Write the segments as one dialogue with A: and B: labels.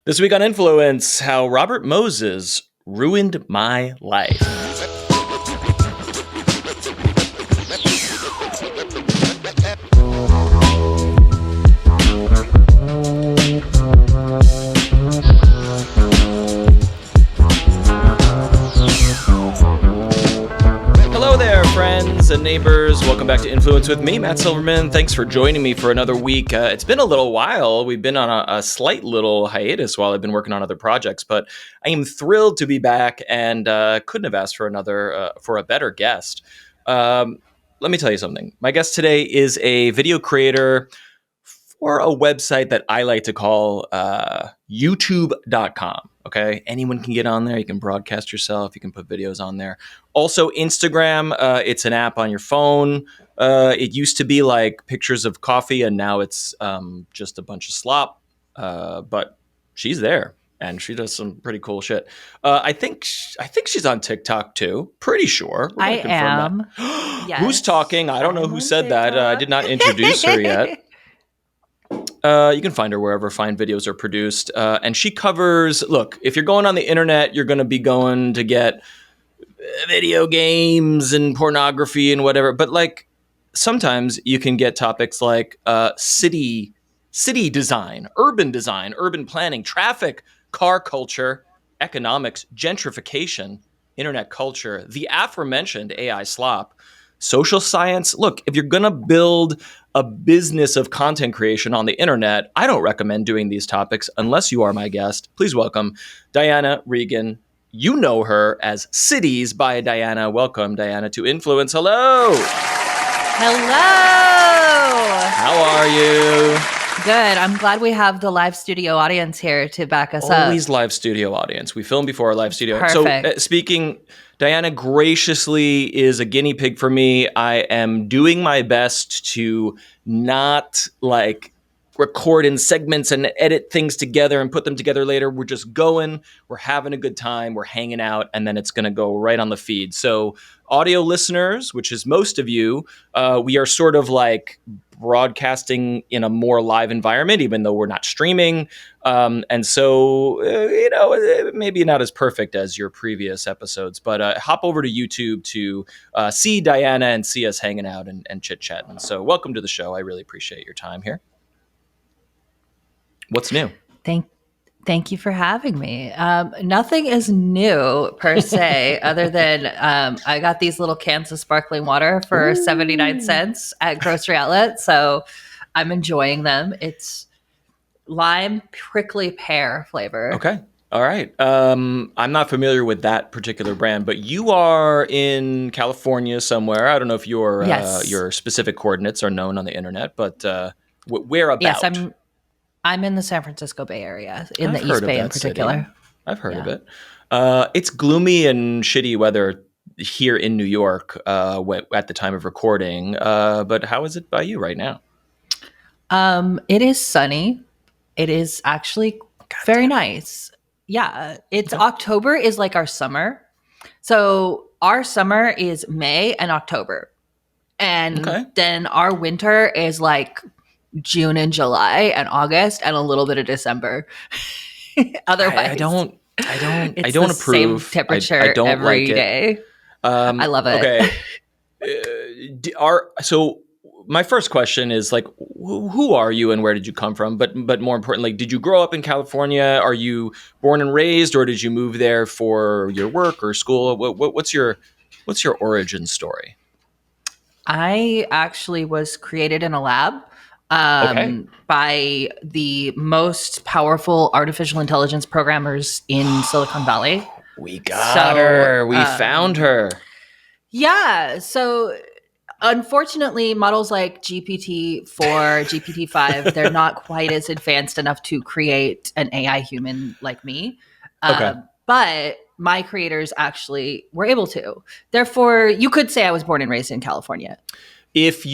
A: This week on Influence, how Robert Moses ruined my life. Hello there, friends and neighbors. Welcome back to Influence with me, Matt Silverman. Thanks for joining me for another week. It's been a little while. We've been on a slight little hiatus while I've been working on other projects, but I am thrilled to be back and couldn't have asked for a better guest. Let me tell you something. My guest today is a video creator for a website that I like to call youtube.com. Okay. Anyone can get on there. You can broadcast yourself. You can put videos on there. Also, Instagram. It's an app on your phone. It used to be like pictures of coffee, and now it's just a bunch of slop. But she's there, and she does some pretty cool shit. I think she's on TikTok too. Pretty sure.
B: I am.
A: Yes. Who's talking? I don't know who said that. I did not introduce her yet. You can find her wherever fine videos are produced. And she covers, look, if you're going on the internet, you're going to be going to get video games and pornography and whatever. But like sometimes you can get topics like city design, urban planning, traffic, car culture, economics, gentrification, internet culture, the aforementioned AI slop, social science. Look, if you're going to build a business of content creation on the internet, I don't recommend doing these topics unless you are my guest. Please welcome Diana Regan. You know her as Cities by Diana. Welcome, Diana, to Influence. Hello.
B: Hello.
A: How are you?
B: Good. I'm glad we have the live studio audience here to back us up.
A: Always live studio audience. We film before our live studio.
B: Perfect.
A: So speaking, Diana graciously is a guinea pig for me. I am doing my best to not like record in segments and edit things together and put them together later. We're just going, we're having a good time, we're hanging out, and then it's going to go right on the feed. So audio listeners, which is most of you, we are sort of like broadcasting in a more live environment, even though we're not streaming. And so, maybe not as perfect as your previous episodes, but hop over to YouTube to see Diana and see us hanging out and chit-chatting. So welcome to the show. I really appreciate your time here. What's new?
B: Thank you for having me. Nothing is new per se, other than I got these little cans of sparkling water for 79 cents at grocery outlet. So I'm enjoying them. It's lime prickly pear flavor.
A: Okay. All right. I'm not familiar with that particular brand, but you are in California somewhere. I don't know if your specific coordinates are known on the internet, but whereabouts?
B: Yes, I'm in the San Francisco Bay Area, in the East Bay in particular.
A: City. I've heard of it. It's gloomy and shitty weather here in New York at the time of recording. But how is it by you right now?
B: It is sunny. It is actually very nice. Yeah. October is like our summer. So our summer is May and October. And then our winter is like June and July and August and a little bit of December. Otherwise,
A: I don't
B: it's
A: approve.
B: Same temperature I don't every like day. I love it.
A: Okay. So my first question is like, who are you and where did you come from? But more importantly, did you grow up in California? Are you born and raised, or did you move there for your work or school? What's your origin story?
B: I actually was created in a lab by the most powerful artificial intelligence programmers in Silicon Valley.
A: We got her. We found her.
B: Yeah. So unfortunately, models like GPT-4, GPT-5, they're not quite as advanced enough to create an AI human like me. But my creators actually were able to. Therefore, you could say I was born and raised in California.
A: If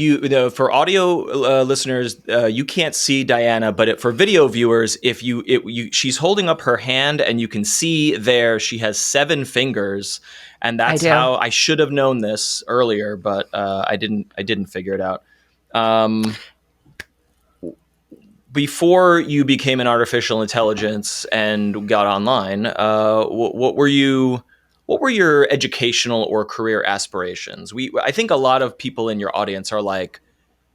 A: for audio listeners, you can't see Diana, but for video viewers, she's holding up her hand, and you can see there she has 7 fingers, and that's how I should have known this earlier, but I didn't figure it out. before you became an artificial intelligence and got online, what were you? What were your educational or career aspirations? I think a lot of people in your audience are like,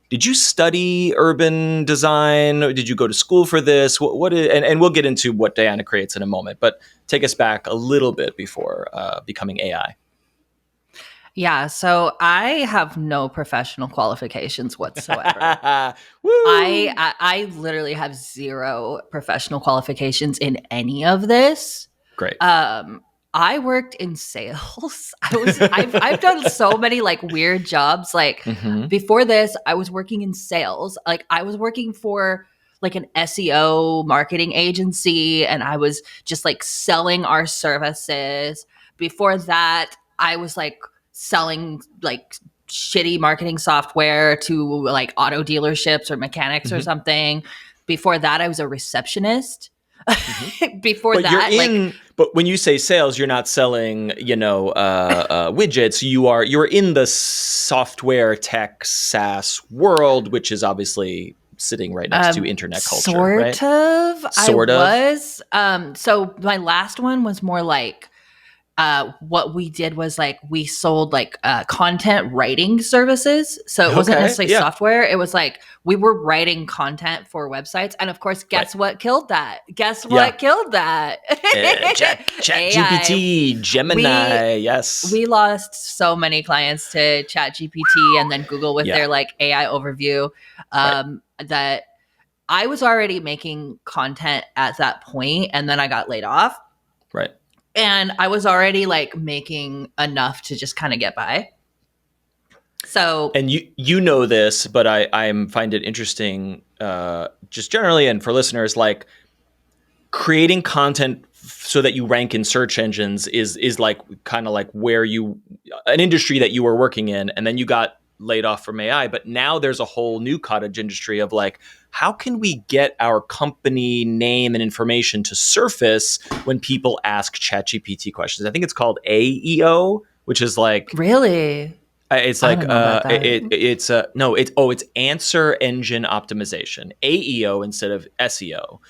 A: did you study urban design? Did you go to school for this? And we'll get into what Diana creates in a moment, but take us back a little bit before becoming AI.
B: Yeah, so I have no professional qualifications whatsoever.
A: Woo!
B: I literally have zero professional qualifications in any of this.
A: Great.
B: I worked in sales. I've done so many like weird jobs. Like before this, I was working in sales. Like I was working for like an SEO marketing agency, and I was just like selling our services. Before that, I was like selling like shitty marketing software to like auto dealerships or mechanics or something. Before that, I was a receptionist. Before
A: but
B: that,
A: but when you say sales, you're not selling, widgets. You're in the software tech SaaS world, which is obviously sitting right next to internet culture,
B: sort
A: right?
B: of.
A: Sort of.
B: Was. So my last one was more like what we did was like we sold like content writing services. So it wasn't necessarily software. It was like we were writing content for websites. And of course, guess what killed that? Guess what killed that?
A: Chat GPT, Gemini, yes.
B: We lost so many clients to Chat GPT and then Google with their like AI overview that I was already making content at that point, and then I got laid off.
A: Right.
B: And I was already like making enough to just kind of get by. So,
A: and you know this, but I find it interesting, just generally, and for listeners, like creating content so that you rank in search engines is like kind of like an industry that you were working in, and then you got laid off from AI. But now there's a whole new cottage industry of like, how can we get our company name and information to surface when people ask ChatGPT questions? I think it's called AEO, which is like
B: really,
A: it's like it's answer engine optimization, AEO instead of SEO.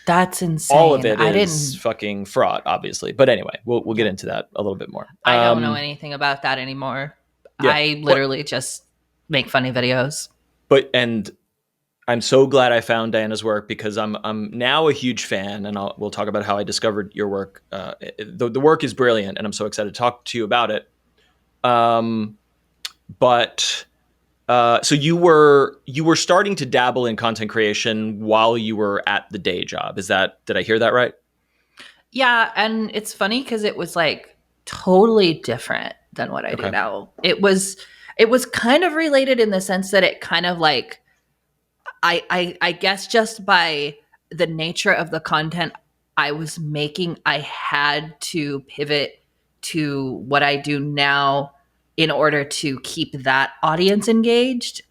B: That's insane.
A: All of it is fucking fraud, obviously. But anyway, we'll get into that a little bit more.
B: I don't know anything about that anymore. Yeah, I literally just make funny videos.
A: And I'm so glad I found Diana's work, because I'm now a huge fan, and we'll talk about how I discovered your work. The work is brilliant, and I'm so excited to talk to you about it. So you were starting to dabble in content creation while you were at the day job. Did I hear that right?
B: Yeah, and it's funny because it was like totally different than what I do now. It was kind of related in the sense that it kind of like I guess just by the nature of the content I was making, I had to pivot to what I do now in order to keep that audience engaged.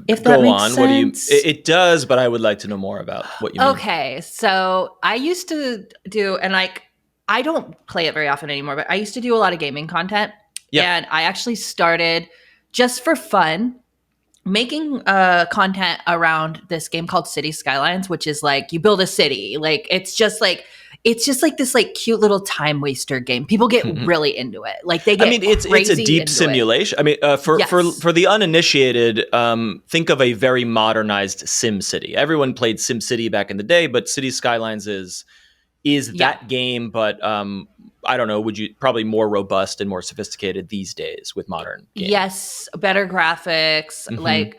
B: If that makes sense.
A: What do you? It does, but I would like to know more about what you mean.
B: Okay, so I used to do, and like I don't play it very often anymore, but I used to do a lot of gaming content. Yeah. And I actually started just for fun making content around this game called Skylines, which is like you build a city. Like it's just like this like cute little time waster game. People get really into it. Like they get
A: it's a deep simulation. For the uninitiated, think of a very modernized SimCity. Everyone played SimCity back in the day, but City Skylines is that game, but I don't know, probably more robust and more sophisticated these days with modern games.
B: Yes, better graphics. Like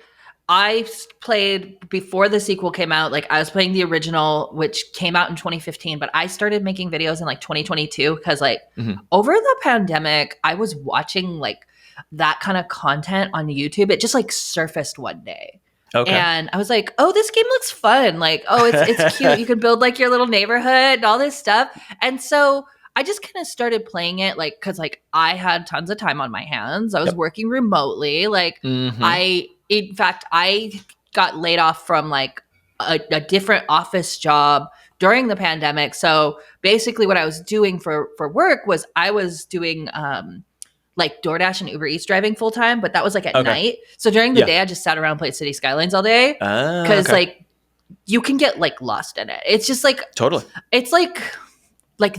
B: I played before the sequel came out, like I was playing the original, which came out in 2015, but I started making videos in like 2022 because like over the pandemic, I was watching like that kind of content on YouTube. It just like surfaced one day. Okay. And I was like, oh, this game looks fun. Like, oh, it's cute. You can build like your little neighborhood and all this stuff. And so I just kind of started playing it like, cause like I had tons of time on my hands. I was working remotely. Like in fact, I got laid off from like a different office job during the pandemic. So basically what I was doing for work was I was doing, like DoorDash and Uber Eats driving full time, but that was like at night. So during the day, I just sat around and played City Skylines all day. Cause like you can get like lost in it. It's just like
A: Totally.
B: it's like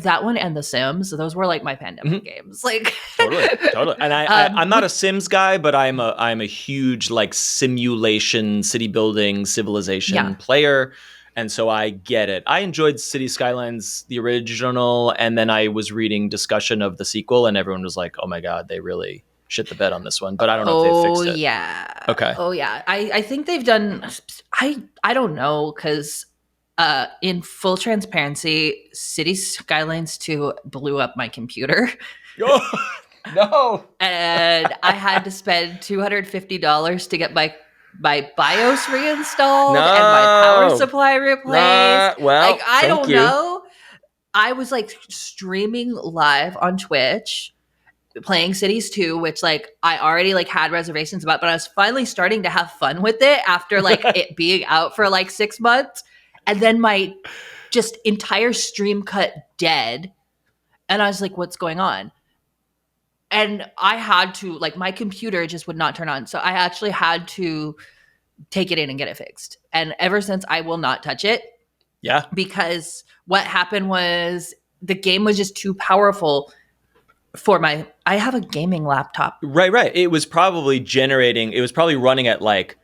B: that one and The Sims. Those were like my pandemic games. Like
A: Totally. And I'm not a Sims guy, but I'm a huge like simulation, city building, civilization player. And so I get it. I enjoyed City Skylines, the original, and then I was reading discussion of the sequel, and everyone was like, "Oh my god, they really shit the bed on this one." But I don't know if they fixed it.
B: Yeah.
A: Okay.
B: Oh yeah. I think they've done. I don't know because in full transparency, City Skylines 2 blew up my computer.
A: Oh, no.
B: And I had to spend $250 to get my BIOS reinstalled and my power supply replaced.
A: Well,
B: like I don't know. I was like streaming live on Twitch playing Cities 2, which like I already like had reservations about, but I was finally starting to have fun with it after like it being out for like 6 months. And then my just entire stream cut dead. And I was like, what's going on? And I had to, like, my computer just would not turn on. So I actually had to take it in and get it fixed. And ever since, I will not touch it.
A: Yeah.
B: Because what happened was the game was just too powerful for I have a gaming laptop.
A: Right. It was probably running at like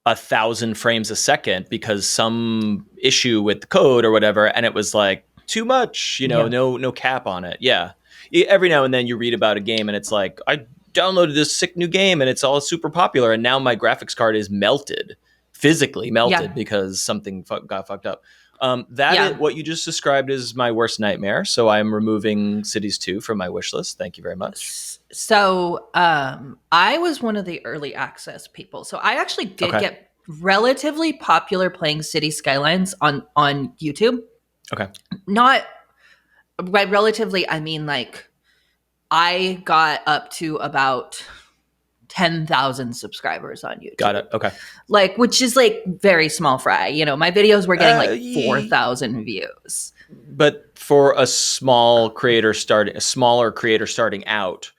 A: 1,000 frames a second because some issue with the code or whatever. And it was like too much, no cap on it. Yeah. Every now and then you read about a game and it's like, I downloaded this sick new game and it's all super popular. And now my graphics card is physically melted because something got fucked up. Is what you just described is my worst nightmare. So I'm removing Cities 2 from my wish list. Thank you very much.
B: So I was one of the early access people. So I actually did get relatively popular playing City Skylines on YouTube.
A: Okay.
B: Not by relatively, I mean like I got up to about 10,000 subscribers on YouTube.
A: Got it. Okay.
B: Like, which is like very small fry. My videos were getting like 4,000 views.
A: But for a smaller creator starting out,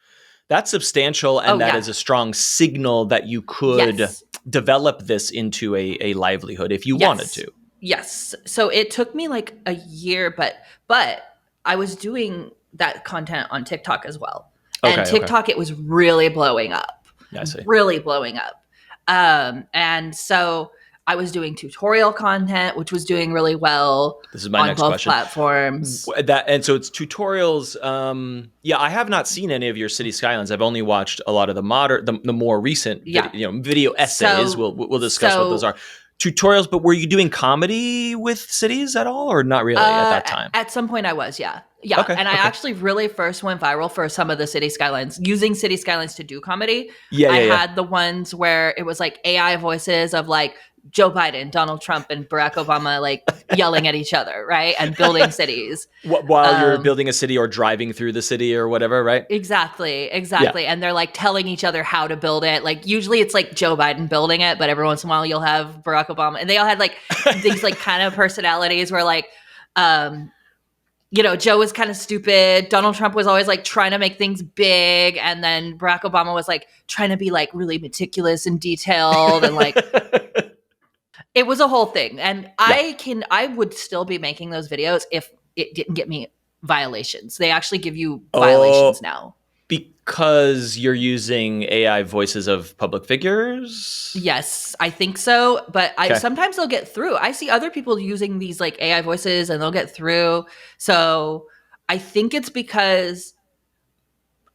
A: that's substantial, and that is a strong signal that you could develop this into a livelihood if you wanted to.
B: Yes. So it took me like a year, but I was doing that content on TikTok as well. And TikTok, it was really blowing up.
A: I see.
B: Really blowing up. And so I was doing tutorial content, which was doing really well. This is my next question. On both platforms.
A: And so it's tutorials. I have not seen any of your City Skylines. I've only watched a lot of the more recent, video essays. We'll discuss what those are. Tutorials, but were you doing comedy with cities at all, or not really at that time?
B: At some point, I was, yeah. And I actually really first went viral for some of the City Skylines, using City Skylines to do comedy. I had the ones where it was like AI voices of like Joe Biden, Donald Trump, and Barack Obama like yelling at each other, right? And building cities.
A: While you're building a city or driving through the city or whatever, right?
B: Exactly. Yeah. And they're like telling each other how to build it. Like usually it's like Joe Biden building it, but every once in a while you'll have Barack Obama. And they all had like these like kind of personalities where like, Joe was kind of stupid. Donald Trump was always like trying to make things big. And then Barack Obama was like trying to be like really meticulous and detailed and like... It was a whole thing. And I would still be making those videos if it didn't get me violations. They actually give you violations now.
A: Because you're using AI voices of public figures?
B: Yes, I think so. But sometimes they'll get through. I see other people using these like AI voices and they'll get through. So I think it's because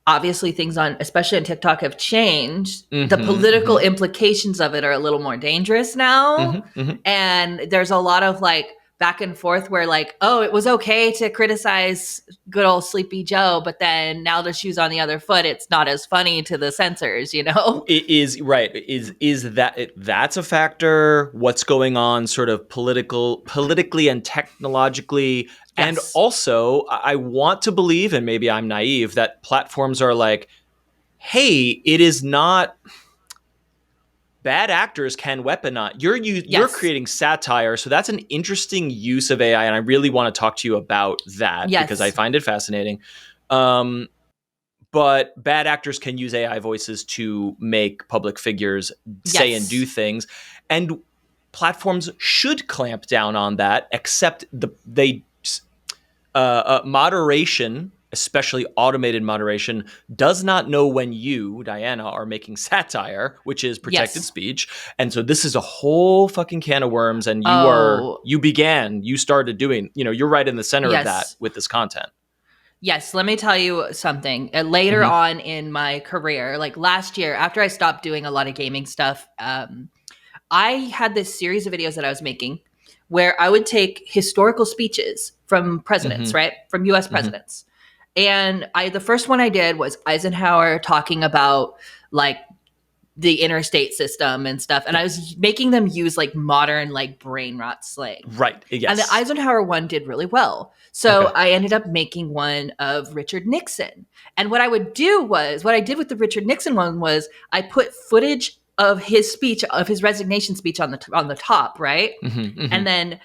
B: obviously things especially on TikTok have changed. The political implications of it are a little more dangerous now. And there's a lot of like back and forth where like, oh, it was okay to criticize good old Sleepy Joe, but then now the shoe's on the other foot. It's not as funny to the censors,
A: It is right. That's a factor. What's going on sort of politically and technologically. Yes. And also, I want to believe, and maybe I'm naive, that platforms are like, hey, it is not... Bad actors can weaponize. You're creating satire, so that's an interesting use of AI, and I really want to talk to you about that because I find it fascinating. But bad actors can use AI voices to make public figures say and do things, and platforms should clamp down on that, except moderation, especially automated moderation, does not know when you, Diana, are making satire, which is protected speech. And so this is a whole fucking can of worms. And you started doing, you're right in the center of that with this content.
B: Yes, let me tell you something. Later on in my career, like last year, after I stopped doing a lot of gaming stuff, I had this series of videos that I was making where I would take historical speeches from presidents, right? From US presidents. And the first one I did was Eisenhower talking about like the interstate system and stuff. And I was making them use like modern, like brain rot slang.
A: Right. Yes.
B: And the Eisenhower one did really well. So I ended up making one of Richard Nixon. And what I would do was, what I did with the Richard Nixon one was I put footage of his speech, of his resignation speech on the top, right? And then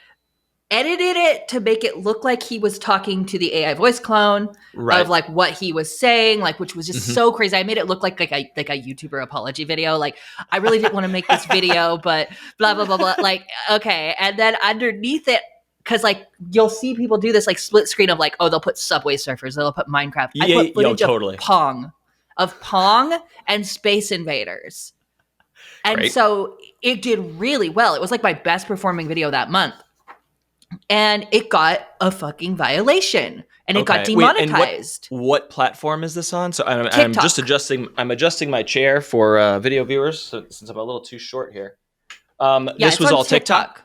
B: edited it to make it look like he was talking to the AI voice clone of like what he was saying, like, which was just so crazy. I made it look like a YouTuber apology video. Like, I really didn't want to make this video, but blah, blah, blah, blah. Like, okay. And then underneath it, because like you'll see people do this like split screen of like, oh, they'll put Subway Surfers, they'll put Minecraft. I put footage of Pong and Space Invaders. And so it did really well. It was like my best performing video that month. And it got a fucking violation, and it got demonetized.
A: Wait, what platform is this on? So I'm just adjusting. I'm adjusting my chair for video viewers, since I'm a little too short here. This was all TikTok.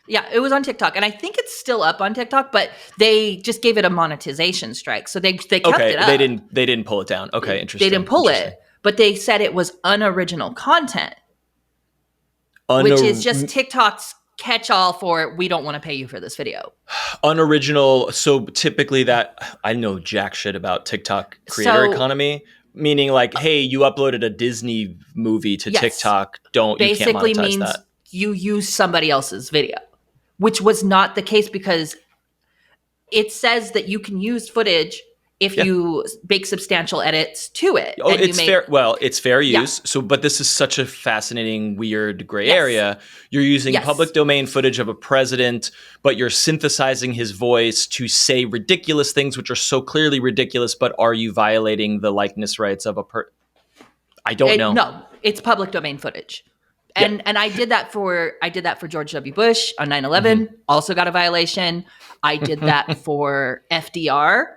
B: Yeah, it was on TikTok, and I think it's still up on TikTok, but they just gave it a monetization strike, so they kept it up.
A: They didn't pull it down. Okay, interesting.
B: They didn't pull it, but they said it was unoriginal content, which is just TikTok's catch-all for we don't want to pay you for this video.
A: Unoriginal. So typically that, I know jack shit about TikTok creator economy, meaning like, hey, you uploaded a Disney movie to TikTok. You can't monetize that.
B: You use somebody else's video, which was not the case because it says that you can use footage if you make substantial edits to it.
A: Oh, it's fair. Well, it's fair use. So, but this is such a fascinating, weird gray area. You're using public domain footage of a president, but you're synthesizing his voice to say ridiculous things, which are so clearly ridiculous. But are you violating the likeness rights of a I don't know.
B: No, it's public domain footage. And I did that for George W. Bush on 9/11. Also got a violation. I did that for FDR.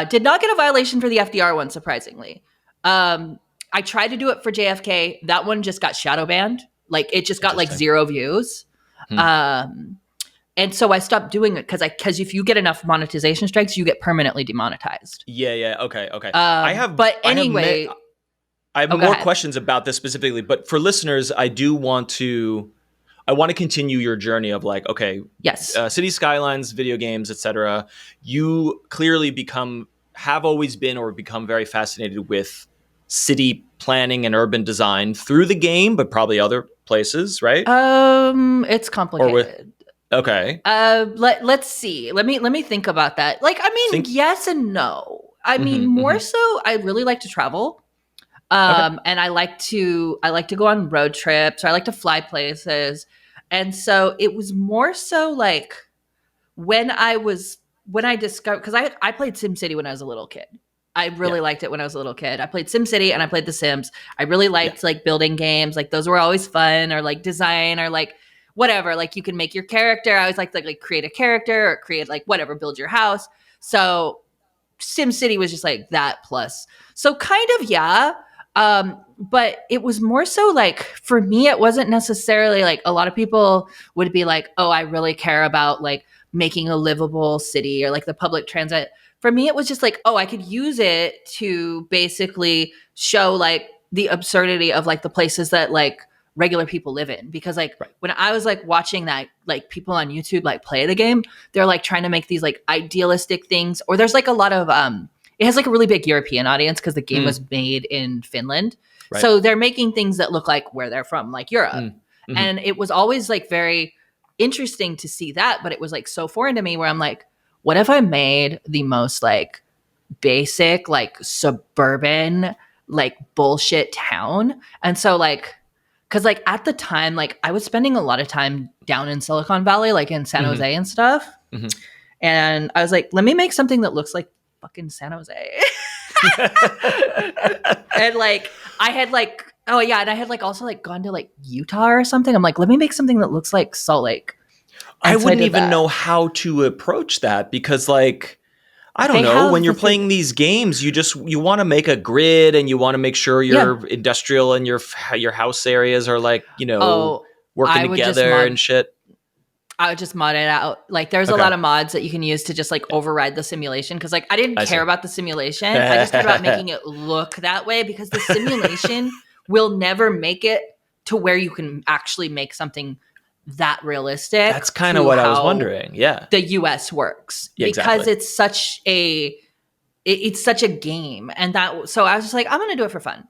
B: Did not get a violation for the FDR one, surprisingly. I tried to do it for JFK. That one just got shadow banned. Like it just got like 0 views. And so I stopped doing it because if you get enough monetization strikes, you get permanently demonetized.
A: Yeah. Okay.
B: I have
A: more questions about this specifically, but for listeners, I want to continue your journey of like, okay, city skylines, video games, etc. You clearly have always been or become very fascinated with city planning and urban design through the game, but probably other places, right?
B: It's complicated. Let's see. Let me think about that. Like, I mean, yes and no. I mean, more so, I really like to travel. And I like to go on road trips, or I like to fly places. And so it was more so like when I discovered, because I played SimCity when I was a little kid. I really liked it when I was a little kid. I played SimCity and I played The Sims. I really liked like building games. Like those were always fun, or like design, or like whatever. Like you can make your character. I always liked like create a character or create like whatever, build your house. So SimCity was just like that plus. So kind of, but it was more so like, for me, it wasn't necessarily like a lot of people would be like, oh, I really care about like making a livable city or like the public transit. For me, it was just like, oh, I could use it to basically show like the absurdity of like the places that like regular people live in. Because like when I was like watching that, like people on YouTube like play the game, they're like trying to make these like idealistic things, or there's like a lot of, it has like a really big European audience because the game was made in Finland. Right. So they're making things that look like where they're from, like Europe. And it was always like very interesting to see that, but it was like so foreign to me where I'm like, what if I made the most like basic, like suburban, like bullshit town? And so like Because like at the time, like I was spending a lot of time down in Silicon Valley, like in San Jose and stuff. And I was like, let me make something that looks like fucking San Jose. And like I had like, oh yeah, and I had like also like gone to like Utah or something. I'm like, let me make something that looks like Salt Lake. And
A: I
B: so
A: wouldn't
B: did
A: even
B: that.
A: know how to approach that because like I don't
B: They
A: know,
B: have
A: when you're
B: the
A: playing these games, you want to make a grid and you want to make sure your industrial and your house areas are like,
B: Oh,
A: working together and shit.
B: I would just mod it out. Like there's a
A: Okay.
B: lot of mods that you can use to just like override the simulation. Cause like I didn't
A: I
B: care
A: see.
B: about the simulation. I just cared about making it look that way because the simulation will never make it to where you can actually make something that realistic.
A: That's kind of what I was wondering. Yeah.
B: The US works.
A: Yeah,
B: because
A: exactly.
B: it's such a game. And so I was just like, I'm gonna do it for fun.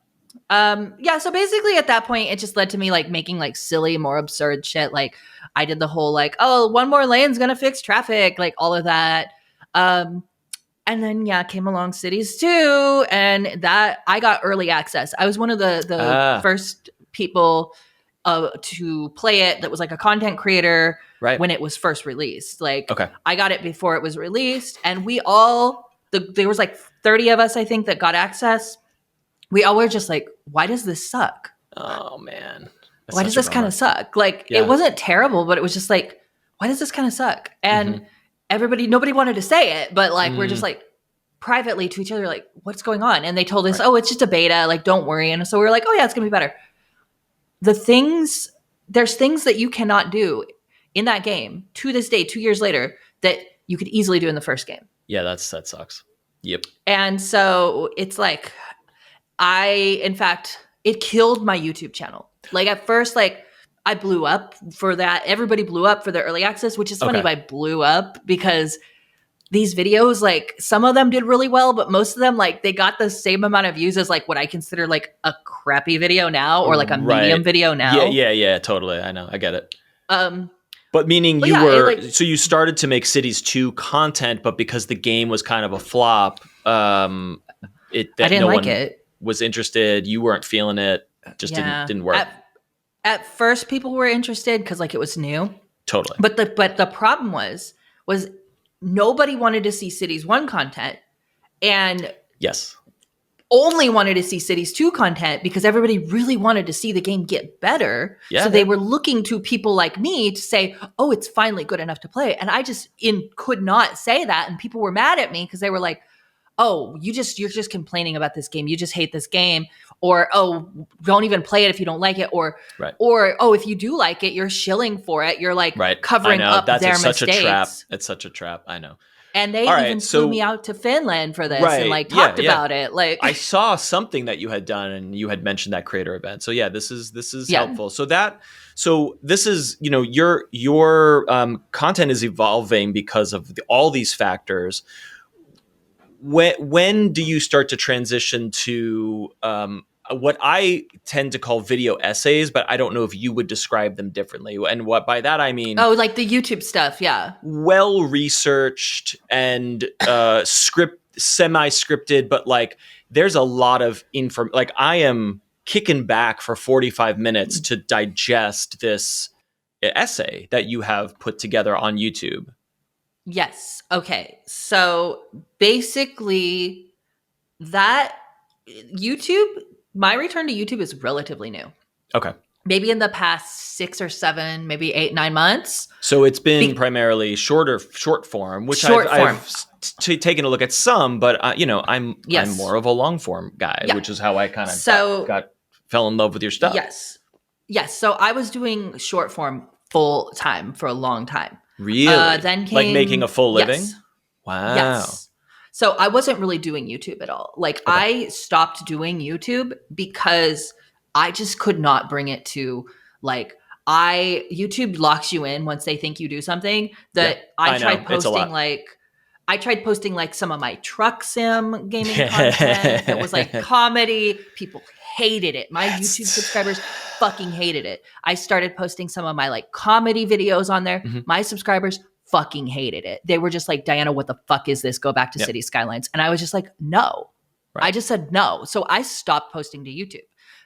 B: Yeah, so basically at that point it just led to me like making like silly, more absurd shit. Like I did the whole like, oh, one more lane's gonna fix traffic, like all of that. And then came along Cities 2, and that I got early access. I was one of the first people to play it that was like a content creator when it was first released. Like I got it before it was released, and there was like 30 of us, I think, that got access. We all were just like, why does this suck?
A: Oh man.
B: Why does this kind of suck? Like it wasn't terrible, but it was just like, why does this kind of suck? And nobody wanted to say it, but like we're just like privately to each other, like, what's going on? And they told us, oh, it's just a beta, like don't worry. And so we were like, oh yeah, it's gonna be better. There's things that you cannot do in that game to this day, 2 years later, that you could easily do in the first game.
A: Yeah, that sucks. Yep.
B: And so it's like, in fact, it killed my YouTube channel. Like at first, like I blew up for that. Everybody blew up for the early access, which is funny if I blew up because these videos, like some of them did really well, but most of them, like they got the same amount of views as like what I consider like a crappy video now or like a medium video now.
A: Yeah, totally. I know. I get it. But meaning so you started to make Cities 2 content, but because the game was kind of a flop, I didn't like it. Was interested, you weren't feeling it, just didn't work.
B: At first people were interested because like it was new.
A: Totally.
B: But the problem was nobody wanted to see Cities 1 content and only wanted to see Cities 2 content because everybody really wanted to see the game get better. So they were looking to people like me to say, oh, it's finally good enough to play. And I just could not say that. And people were mad at me because they were like, oh, you're just complaining about this game. You just hate this game. Or, oh, don't even play it if you don't like it. Or, oh, if you do like it, you're shilling for it. You're like covering up their mistakes.
A: Such a trap. It's such a trap. I know.
B: And they even flew me out to Finland for this and like talked about it. Like
A: I saw something that you had done and you had mentioned that creator event. So yeah, this is helpful. So this is, your content is evolving because of all these factors. When do you start to transition to what I tend to call video essays, but I don't know if you would describe them differently. And what by that I mean,
B: oh, like the YouTube stuff, yeah,
A: well researched and semi-scripted, but like there's a lot of info. Like I am kicking back for 45 minutes to digest this essay that you have put together on YouTube.
B: Yes. Okay. So basically that my return to YouTube is relatively new. Okay. Maybe in the past 6 or 7, maybe 8, 9 months.
A: So it's been primarily short form, which I've taken a look at some, but I'm more of a long form guy, which is how I kind of fell in love with your stuff.
B: Yes. So I was doing short form full time for a long time.
A: Really? Then came, like making a full living?
B: Yes.
A: Wow.
B: Yes. So I wasn't really doing YouTube at all. Like I stopped doing YouTube because I just could not bring it to like YouTube locks you in once they think you do something that I tried posting like some of my truck sim gaming content that was like comedy. People hated it. My YouTube subscribers fucking hated it. I started posting some of my like comedy videos on there. Mm-hmm. My subscribers fucking hated it. They were just like, Diana, what the fuck is this? Go back to City Skylines. And I was just like, no. Right. I just said no. So I stopped posting to YouTube.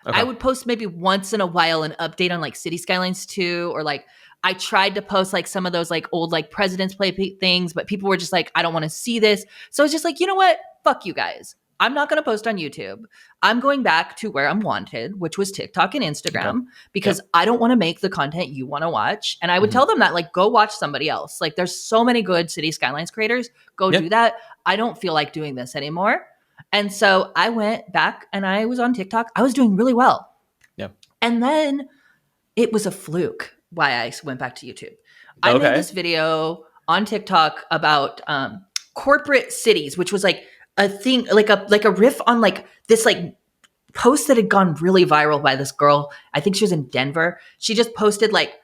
B: I would post maybe once in a while an update on like City Skylines 2, or like I tried to post like some of those like old like President's Play things, but people were just like, I don't want to see this. So it's just like, you know what? Fuck you guys. I'm not going to post on YouTube. I'm going back to where I'm wanted, which was TikTok and Instagram, because I don't want to make the content you want to watch. And I would tell them that, like, go watch somebody else. Like, there's so many good City Skylines creators. Go do that. I don't feel like doing this anymore. And so I went back and I was on TikTok. I was doing really well. Yeah. And then it was a fluke why I went back to YouTube. I made this video on TikTok about corporate cities, which was like a thing, like a riff on like this like post that had gone really viral by this girl. I think she was in Denver. She just posted like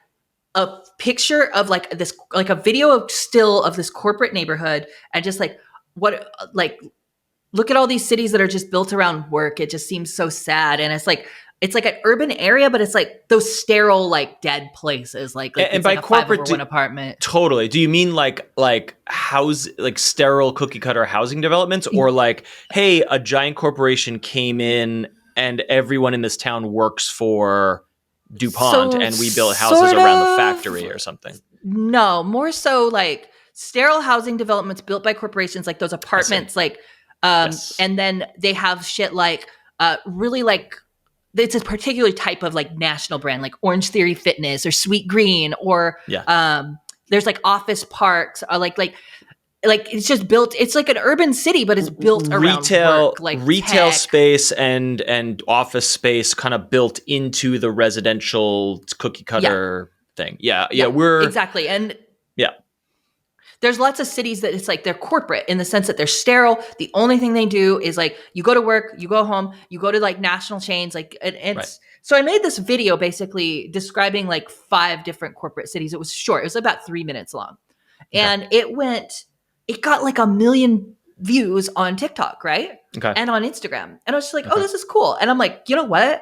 B: a picture of like this, like a video of still of this corporate neighborhood, and just like what, like, look at all these cities that are just built around work. It just seems so sad. And it's like an urban area, but it's like those sterile, like dead places. Like
A: and by
B: like
A: corporate,
B: 5/1 apartment.
A: Totally. Do you mean like sterile cookie cutter housing developments, or like, hey, a giant corporation came in and everyone in this town works for DuPont, and we built houses around the factory or something?
B: No, more so like sterile housing developments built by corporations, like those apartments, like, and then they have shit like really like, it's a particular type of like national brand, like Orange Theory Fitness or Sweet Green, or there's like office parks, or like it's just built. It's like an urban city, but it's built around work, like
A: retail
B: tech.
A: space and office space, kind of built into the residential cookie cutter thing. Yeah, we're
B: exactly. And there's lots of cities that it's like they're corporate in the sense that they're sterile. The only thing they do is like, you go to work, you go home, you go to like national chains. Like it's So I made this video basically describing like 5 different corporate cities. It was short. It was about 3 minutes long. And it got like 1 million views on TikTok, right? And on Instagram. And I was just like, oh, this is cool. And I'm like, you know what?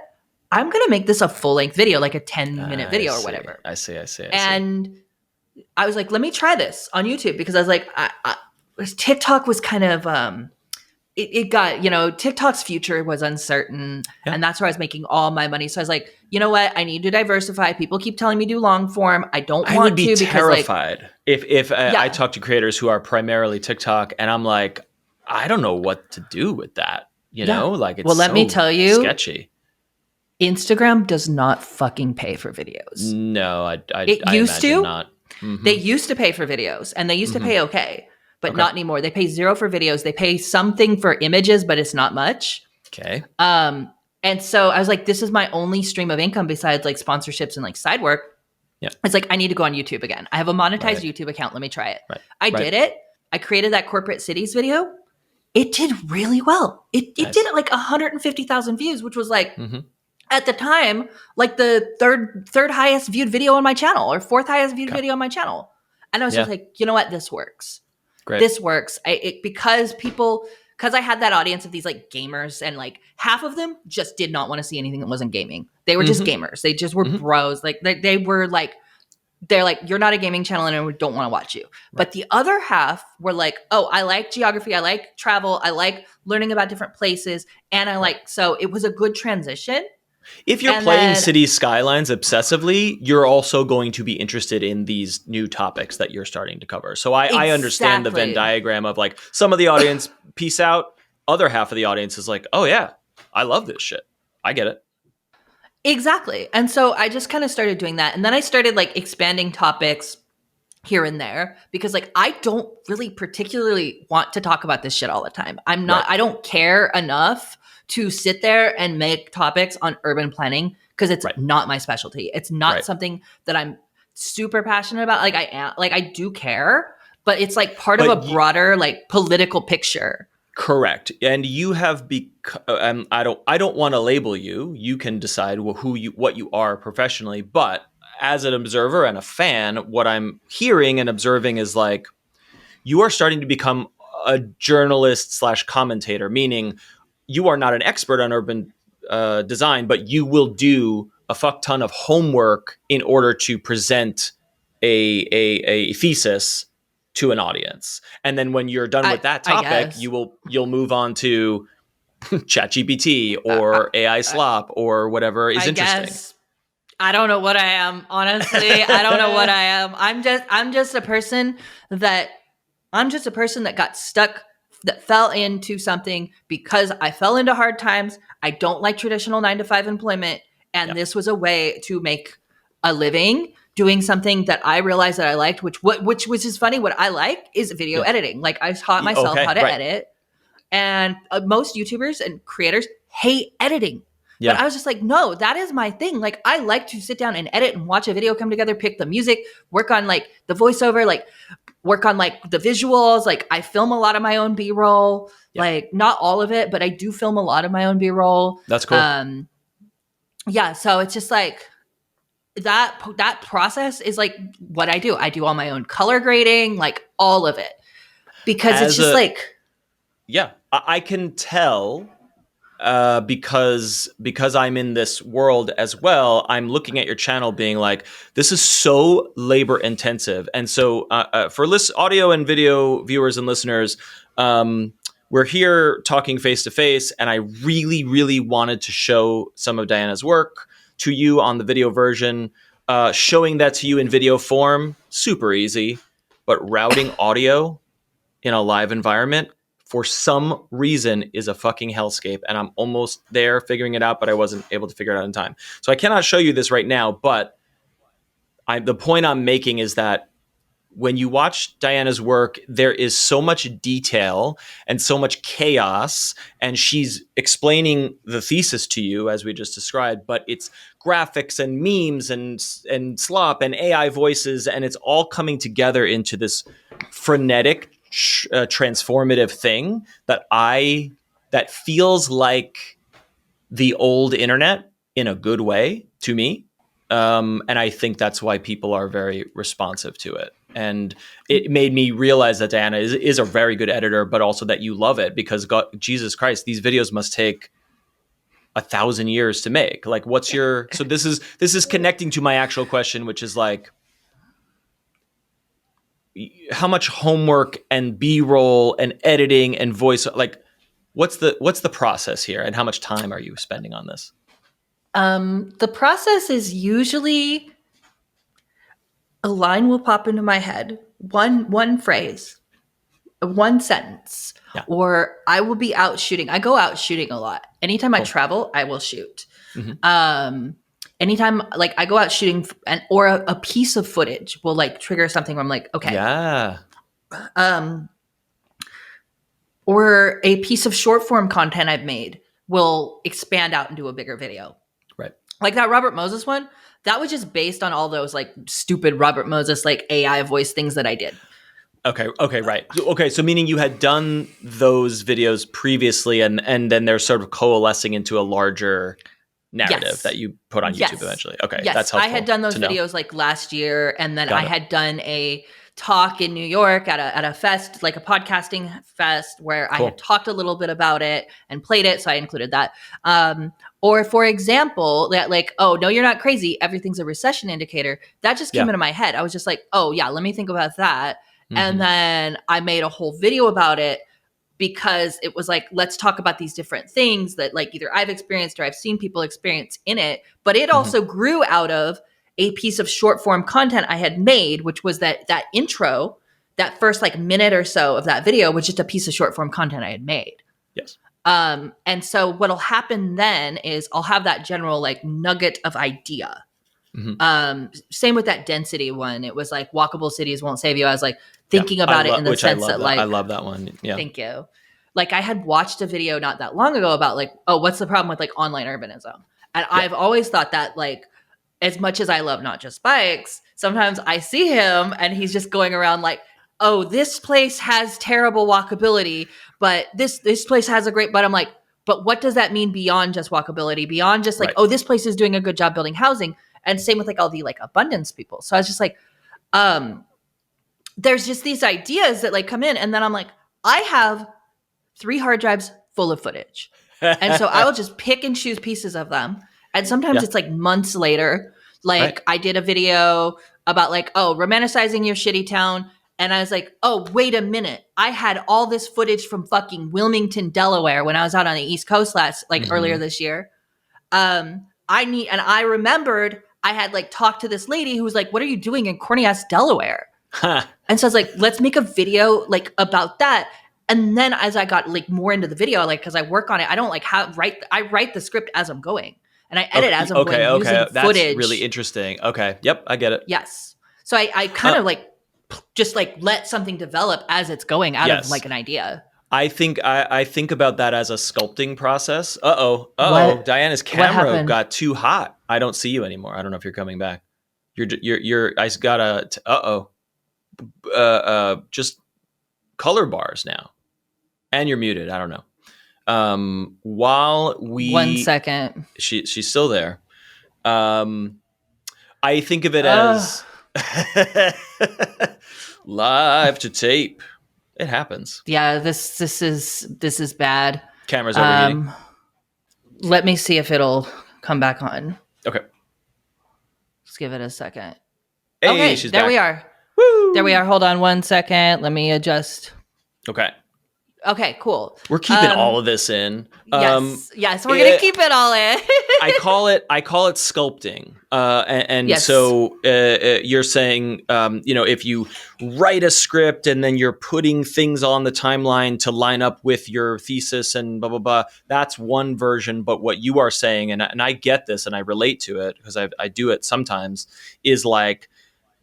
B: I'm going to make this a full-length video, like a 10-minute video or whatever.
A: I see.
B: And I was like, let me try this on YouTube, because I was like, TikTok was kind of, it got, TikTok's future was uncertain, and that's where I was making all my money. So I was like, you know what? I need to diversify. People keep telling me do long form. I don't want to. I would be
A: terrified if I talk to creators who are primarily TikTok, and I'm like, I don't know what to do with that. You know, like, it's
B: let me tell you,
A: sketchy.
B: Instagram does not fucking pay for videos.
A: No, I
B: used to.
A: Not. Mm-hmm.
B: They used to pay for videos, and they used to pay but not anymore. They pay 0 for videos. They pay something for images, but it's not much.
A: Okay.
B: And so I was like, this is my only stream of income besides like sponsorships and like side work. Yeah. It's like, I need to go on YouTube again. I have a monetized YouTube account. Let me try it. I did it. I created that corporate cities video. It did really well. It did like 150,000 views, which was like, at the time, like the third highest viewed video on my channel, or 4th highest viewed video on my channel. And I was just like, you know what? This works. Great. This works. Because I had that audience of these like gamers, and like half of them just did not want to see anything that wasn't gaming. They were just gamers. They just were bros. Like they were like, they're like, you're not a gaming channel and I don't want to watch you. But the other half were like, oh, I like geography. I like travel. I like learning about different places. And I like, so it was a good transition.
A: If you're playing City Skylines obsessively, you're also going to be interested in these new topics that you're starting to cover. So I understand the Venn diagram of like, some of the audience peace out. Other half of the audience is like, oh yeah, I love this shit. I get it.
B: Exactly. And so I just kind of started doing that. And then I started like expanding topics here and there, because like, I don't really particularly want to talk about this shit all the time. I don't care enough to sit there and make topics on urban planning, because it's not my specialty. It's not something that I'm super passionate about. Like I do care, but it's like part of a broader like political picture.
A: Correct. And you have I don't want to label you. You can decide what you are professionally, but as an observer and a fan, what I'm hearing and observing is like, you are starting to become a journalist / commentator, meaning you are not an expert on urban design, but you will do a fuck ton of homework in order to present a thesis to an audience. And then when you're done with that topic, you'll move on to ChatGPT or AI slop or whatever is interesting.
B: Guess. I don't know what I am, honestly. I don't know what I am. I'm just a person that got stuck, that fell into something because I fell into hard times. I don't like traditional 9-to-5 employment, and this was a way to make a living doing something that I realized that I liked, which is funny. What I like is video editing. Like, I taught myself how to edit, and most YouTubers and creators hate editing. Yeah. But I was just like, no, that is my thing. Like, I like to sit down and edit and watch a video come together, pick the music, work on like the voiceover, like work on like the visuals. Like, I film a lot of my own B-roll, like not all of it, but I do film a lot of my own B-roll.
A: That's cool.
B: Yeah. So it's just like that process is like what I do. I do all my own color grading, like all of it, because it's just like,
A: yeah, I can tell. Because I'm in this world as well, I'm looking at your channel being like, this is so labor intensive. And so for audio and video viewers and listeners, we're here talking face to face, and I really, really wanted to show some of Diana's work to you on the video version. Showing that to you in video form, super easy, but routing audio in a live environment, for some reason, is a fucking hellscape, and I'm almost there figuring it out, but I wasn't able to figure it out in time. So I cannot show you this right now, but the point I'm making is that when you watch Diana's work, there is so much detail and so much chaos, and she's explaining the thesis to you, as we just described, but it's graphics and memes and slop and AI voices, and it's all coming together into this frenetic transformative thing that feels like the old internet in a good way to me, and I think that's why people are very responsive to it. And it made me realize that Diana is a very good editor, but also that you love it, because Jesus Christ, these videos must take 1,000 years to make. Like, what's your so this is connecting to my actual question, which is like, how much homework and B-roll and editing and voice, like what's the process here, and how much time are you spending on this?
B: The process is usually a line will pop into my head, one phrase, one sentence, or I will be out shooting. I go out shooting a lot. Anytime I travel, I will shoot. Mm-hmm. Anytime, like, I go out shooting or a piece of footage will like trigger something where I'm like, okay.
A: Yeah.
B: Or a piece of short form content I've made will expand out into a bigger video.
A: Right.
B: Like that Robert Moses one, that was just based on all those like stupid Robert Moses, like AI voice things that I did.
A: Okay. Right. Okay. So meaning you had done those videos previously, and then they're sort of coalescing into a larger narrative that you put on YouTube eventually. Okay.
B: Yes.
A: That's helpful.
B: I had done those videos like last year, and then I had done a talk in New York at a fest, like a podcasting fest, where I had talked a little bit about it and played it. So I included that. Or for example, that like, oh, no, you're not crazy, everything's a recession indicator. That just came into my head. I was just like, oh yeah, let me think about that. Mm-hmm. And then I made a whole video about it, because it was like, let's talk about these different things that like either I've experienced or I've seen people experience in it. But it also grew out of a piece of short form content I had made, which was that intro, that first like minute or so of that video was just a piece of short form content I had made.
A: Yes.
B: And so what'll happen then is I'll have that general like nugget of idea. Mm-hmm. Same with that density one. It was like walkable cities won't save you. I was like thinking about it in the sense that like,
A: I love that one. Yeah.
B: Thank you. Like I had watched a video not that long ago about like, oh, what's the problem with like online urbanism? And I've always thought that like, as much as I love Not Just Bikes, sometimes I see him and he's just going around like, oh, this place has terrible walkability, but this place has a great, but I'm like, but what does that mean beyond just walkability? Beyond just like, oh, this place is doing a good job building housing. And same with like all the like abundance people. So I was just like, there's just these ideas that like come in, and then I'm like, I have 3 hard drives full of footage. And so I will just pick and choose pieces of them. And sometimes it's like months later, like I did a video about like, oh, romanticizing your shitty town. And I was like, oh, wait a minute. I had all this footage from fucking Wilmington, Delaware when I was out on the East Coast earlier this year. I remembered I had like talked to this lady who was like, what are you doing in corny ass Delaware?
A: Huh.
B: And so I was like, let's make a video like about that. And then as I got like more into the video, like, cause I work on it, I don't like I write the script as I'm going and I edit as I'm going using
A: That's
B: footage.
A: really interesting. Okay. Yep. I get it.
B: Yes. So I kind of like just like let something develop as it's going out of like an idea.
A: I think about that as a sculpting process. What? Diana's camera got too hot. I don't see you anymore. I don't know if you're coming back. I got just color bars now, and you're muted. I don't know. While we
B: 1 second,
A: she's still there. I think of it as live to tape. It happens.
B: Yeah, this is bad.
A: Camera's overheating.
B: Let me see if it'll come back on.
A: Okay.
B: Let's give it a second.
A: Hey,
B: okay,
A: she's
B: there
A: back.
B: we are.
A: Woo!
B: There we are. Hold on 1 second. Let me adjust.
A: Okay,
B: cool.
A: We're keeping all of this in.
B: Yes, we're gonna keep it all in.
A: I call it sculpting.
B: Yes.
A: So you're saying, if you write a script and then you're putting things on the timeline to line up with your thesis and blah blah blah. That's one version. But what you are saying, and I get this and I relate to it because I do it sometimes, is like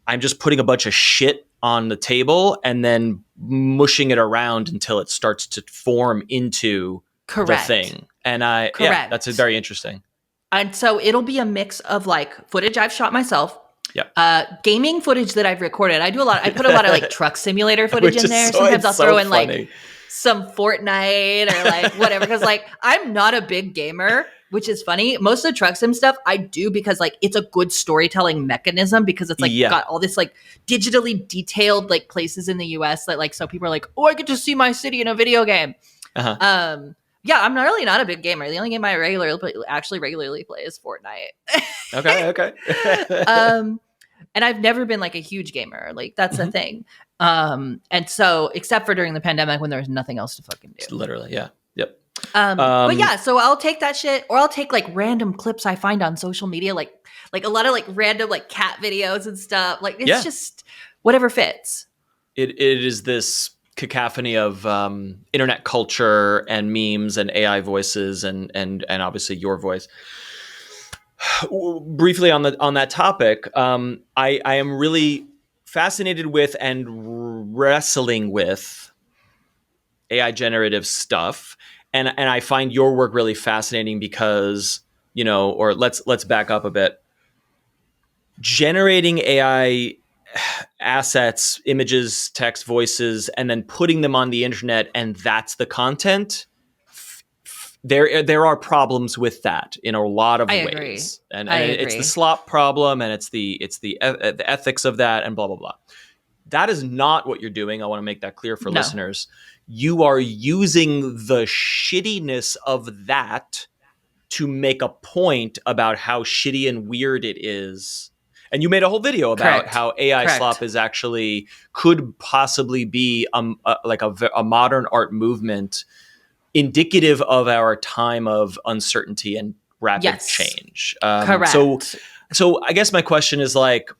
A: I'm just putting a bunch of shit on the table and then mushing it around until it starts to form into the thing. And that's very interesting.
B: And so it'll be a mix of like footage I've shot myself.
A: Yeah.
B: Gaming footage that I've recorded. I put a lot of like truck simulator footage in there. Sometimes I'll throw in like some Fortnite or like whatever. Cause like I'm not a big gamer, which is funny. Most of the truck sim stuff I do because like it's a good storytelling mechanism because it's like got all this like digitally detailed like places in the US that like, so people are like, oh, I get to see my city in a video game.
A: Uh-huh.
B: Yeah, I'm really not a big gamer. The only game I regularly play is Fortnite.
A: Okay.
B: And I've never been like a huge gamer. Like that's the thing. And so except for during the pandemic when there was nothing else to fucking do.
A: Literally, yeah. Yep.
B: But yeah, so I'll take that shit or I'll take like random clips I find on social media, like a lot of like random like cat videos and stuff. Like it's just whatever fits.
A: It is this cacophony of internet culture and memes and AI voices and obviously your voice. Briefly on that topic, I am really fascinated with and wrestling with AI generative stuff. And I find your work really fascinating because, or let's back up a bit. Generating AI assets, images, text, voices, and then putting them on the internet, and that's the content. There are problems with that in a lot of ways, and it's the slop problem, and it's the ethics of that, and blah blah blah. That is not what you're doing. I want to make that clear for listeners. You are using the shittiness of that to make a point about how shitty and weird it is. And you made a whole video about how AI slop is actually could possibly be a modern art movement indicative of our time of uncertainty and rapid change.
B: Correct.
A: So I guess my question is like,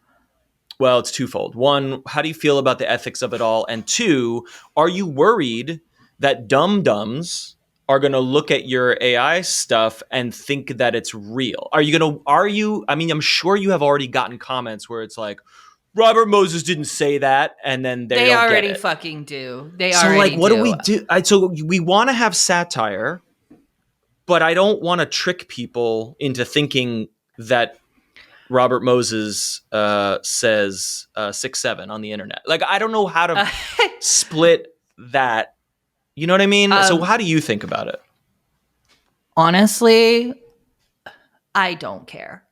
A: well, it's twofold. One, how do you feel about the ethics of it all? And two, are you worried that dum-dums are going to look at your AI stuff and think that it's real? I'm sure you have already gotten comments where it's like, Robert Moses didn't say that. And then they don't
B: already
A: get it.
B: fucking do.
A: What do we do? So we want to have satire, but I don't want to trick people into thinking that Robert Moses says 6'7" on the internet. Like, I don't know how to split that. You know what I mean? So how do you think about it?
B: Honestly, I don't care.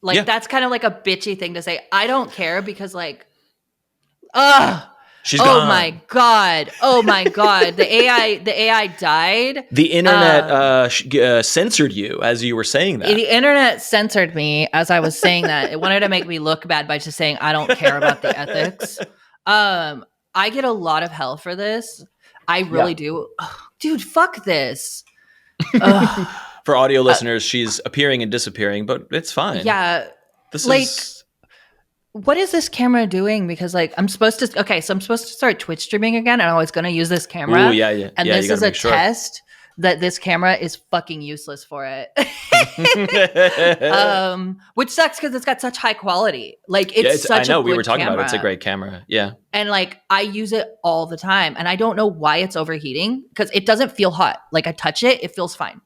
B: Like, that's kind of like a bitchy thing to say. I don't care because like,
A: she's gone.
B: Oh my God. The AI died.
A: The internet censored you as you were saying that.
B: The internet censored me as I was saying that. It wanted to make me look bad by just saying, I don't care about the ethics. I get a lot of hell for this. I really do. Ugh, dude, fuck this.
A: For audio listeners, she's appearing and disappearing, but it's fine.
B: Yeah.
A: This
B: like,
A: is
B: what is this camera doing? Because like I'm supposed to start Twitch streaming again, and I was going to use this camera.
A: Ooh, yeah.
B: And this is a test that this camera is fucking useless for it. Which sucks because it's got such high quality. Like it's such. I know,
A: we were talking about it. It's a great camera. Yeah.
B: And like I use it all the time, and I don't know why it's overheating because it doesn't feel hot. Like I touch it, it feels fine.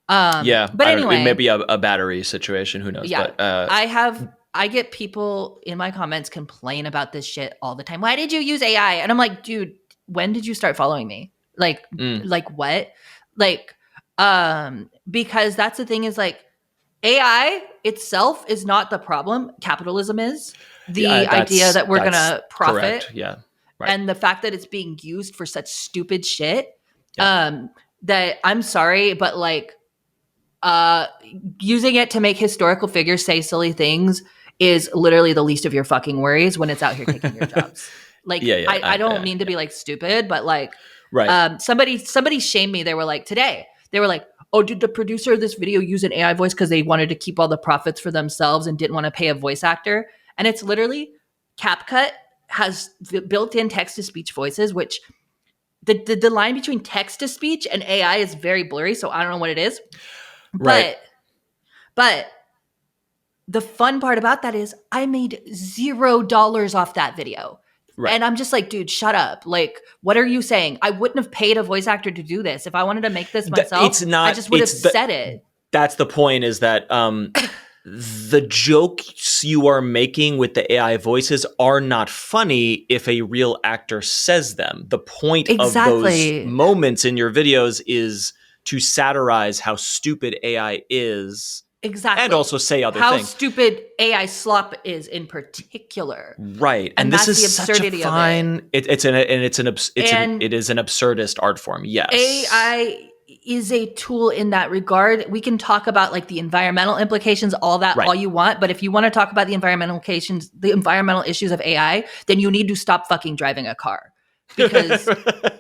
B: But anyway,
A: it may be a battery situation. Who knows?
B: Yeah, but, I get people in my comments complain about this shit all the time. Why did you use AI? And I'm like, dude, when did you start following me? Like what? Like, because that's the thing is like AI itself is not the problem. Capitalism is the idea that we're going to profit.
A: Correct. Yeah. Right.
B: And the fact that it's being used for such stupid shit, that I'm sorry, but like, using it to make historical figures say silly things is literally the least of your fucking worries when it's out here taking your jobs. Like, I don't mean to be like stupid, but like, somebody shamed me. They were like, oh, did the producer of this video use an AI voice because they wanted to keep all the profits for themselves and didn't want to pay a voice actor? And it's literally CapCut has built-in text-to-speech voices, which the line between text-to-speech and AI is very blurry, so I don't know what it is. But the fun part about that is I made $0 off that video. Right. And I'm just like, dude, shut up. Like, what are you saying? I wouldn't have paid a voice actor to do this. If I wanted to make this myself, I just would have said it.
A: That's the point is that the jokes you are making with the AI voices are not funny if a real actor says them. The point of those moments in your videos is to satirize how stupid AI is.
B: Exactly.
A: And also say other things.
B: How stupid AI slop is in particular.
A: Right. And this is the absurdity such a fine, it is an absurdist art form. Yes.
B: AI is a tool in that regard. We can talk about like the environmental implications, all that, all you want. But if you want to talk about the environmental issues of AI, then you need to stop fucking driving a car. Because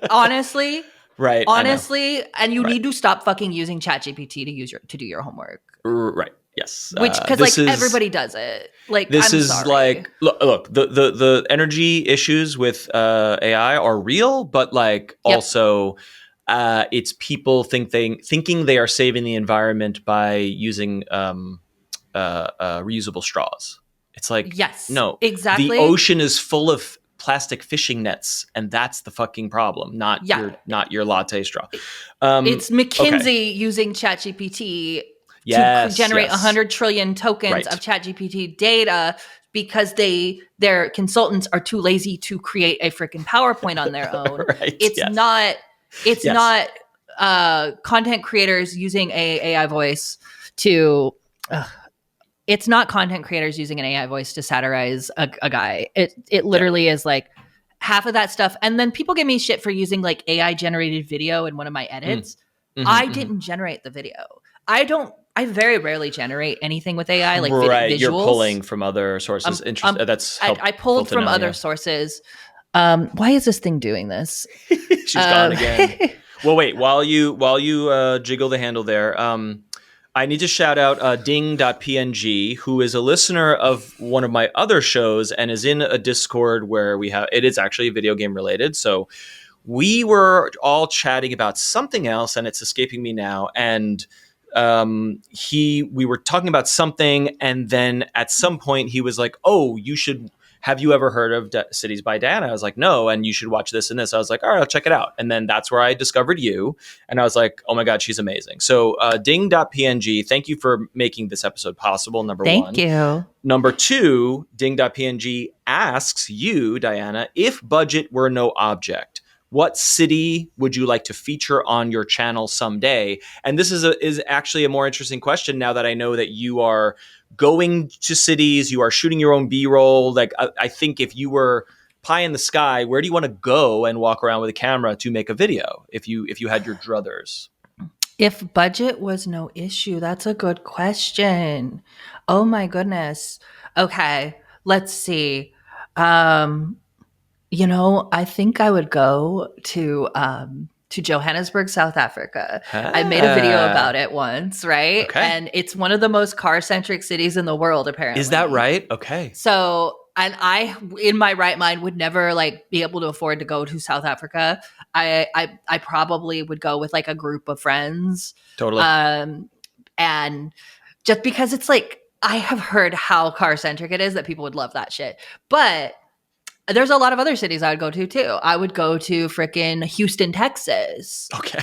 B: honestly, and you need to stop fucking using ChatGPT to do your homework.
A: Right. Yes.
B: Which because like everybody does it. Like
A: this is like look the energy issues with AI are real, but like also it's people thinking they are saving the environment by using reusable straws. It's like no, exactly. The ocean is full of plastic fishing nets, and that's the fucking problem, not your latte straw.
B: It's McKinsey using ChatGPT to generate 100 trillion tokens of ChatGPT data because their consultants are too lazy to create a freaking PowerPoint on their own. It's not content creators using a AI voice to it's not content creators using an AI voice to satirize a guy. It literally is like half of that stuff. And then people give me shit for using like AI generated video in one of my edits. I didn't generate the video. I very rarely generate anything with AI, like visuals.
A: You're pulling from other sources. That's
B: I pulled from other sources. Why is this thing doing this?
A: She's gone again. Well, wait. While you jiggle the handle there, I need to shout out ding.png, who is a listener of one of my other shows and is in a Discord where it is actually video game related. So we were all chatting about something else, and it's escaping me now. And we were talking about something, and then at some point he was like, "Oh, have you ever heard of Cities by Diana?" I was like, "No," and you should watch this and this. I was like, "All right, I'll check it out." And then that's where I discovered you, and I was like, "Oh my God, she's amazing." So ding.png, thank you for making this episode possible, number one.
B: Thank you.
A: Number two, ding.png asks you, Diana, if budget were no object, what city would you like to feature on your channel someday? And this is actually a more interesting question now that I know that you are going to cities, you are shooting your own B-roll. Like I think if you were pie in the sky, where do you want to go and walk around with a camera to make a video if you had your druthers?
B: If budget was no issue, that's a good question. Oh my goodness. Okay, let's see. I think I would go to Johannesburg, South Africa. I made a video about it once, right?
A: Okay.
B: And it's one of the most car-centric cities in the world, apparently.
A: Is that right? Okay.
B: So, and I, in my right mind, would never like be able to afford to go to South Africa. I probably would go with like a group of friends.
A: Totally.
B: And just because it's like, I have heard how car-centric it is that people would love that shit. But there's a lot of other cities I would go to too. I would go to frickin' Houston, Texas.
A: Okay.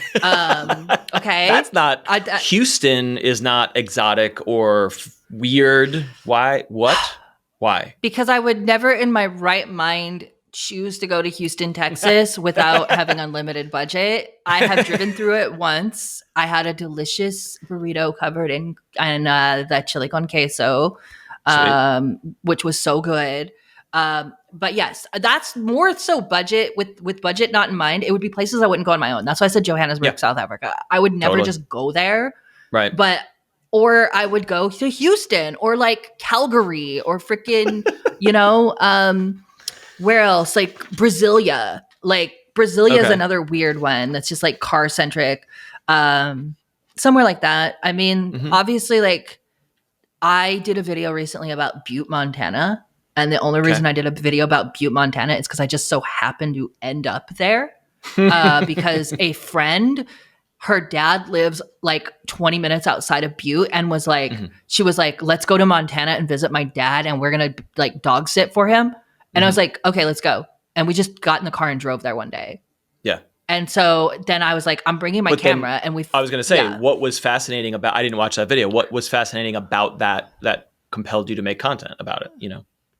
B: Okay.
A: That's not Houston is not exotic or weird. Why? What? Why?
B: Because I would never in my right mind choose to go to Houston, Texas without having unlimited budget. I have driven through it once. I had a delicious burrito covered in that chili con queso, which was so good. But yes, that's more so budget with budget not in mind. It would be places I wouldn't go on my own. That's why I said Johannesburg, South Africa. I would never just go there.
A: Right.
B: Or I would go to Houston or like Calgary or freaking, where else? Like Brasilia. Like Brasilia is another weird one that's just like car centric. Somewhere like that. I mean, obviously, like I did a video recently about Butte, Montana. And the only reason I did a video about Butte, Montana is because I just so happened to end up there because a friend, her dad lives like 20 minutes outside of Butte and was like, she was like, let's go to Montana and visit my dad and we're going to like dog sit for him. And I was like, okay, let's go. And we just got in the car and drove there one day.
A: Yeah.
B: And so then I was like, I'm bringing my camera. And I
A: was going to say, what was fascinating about, I didn't watch that video. What was fascinating about that compelled you to make content about it,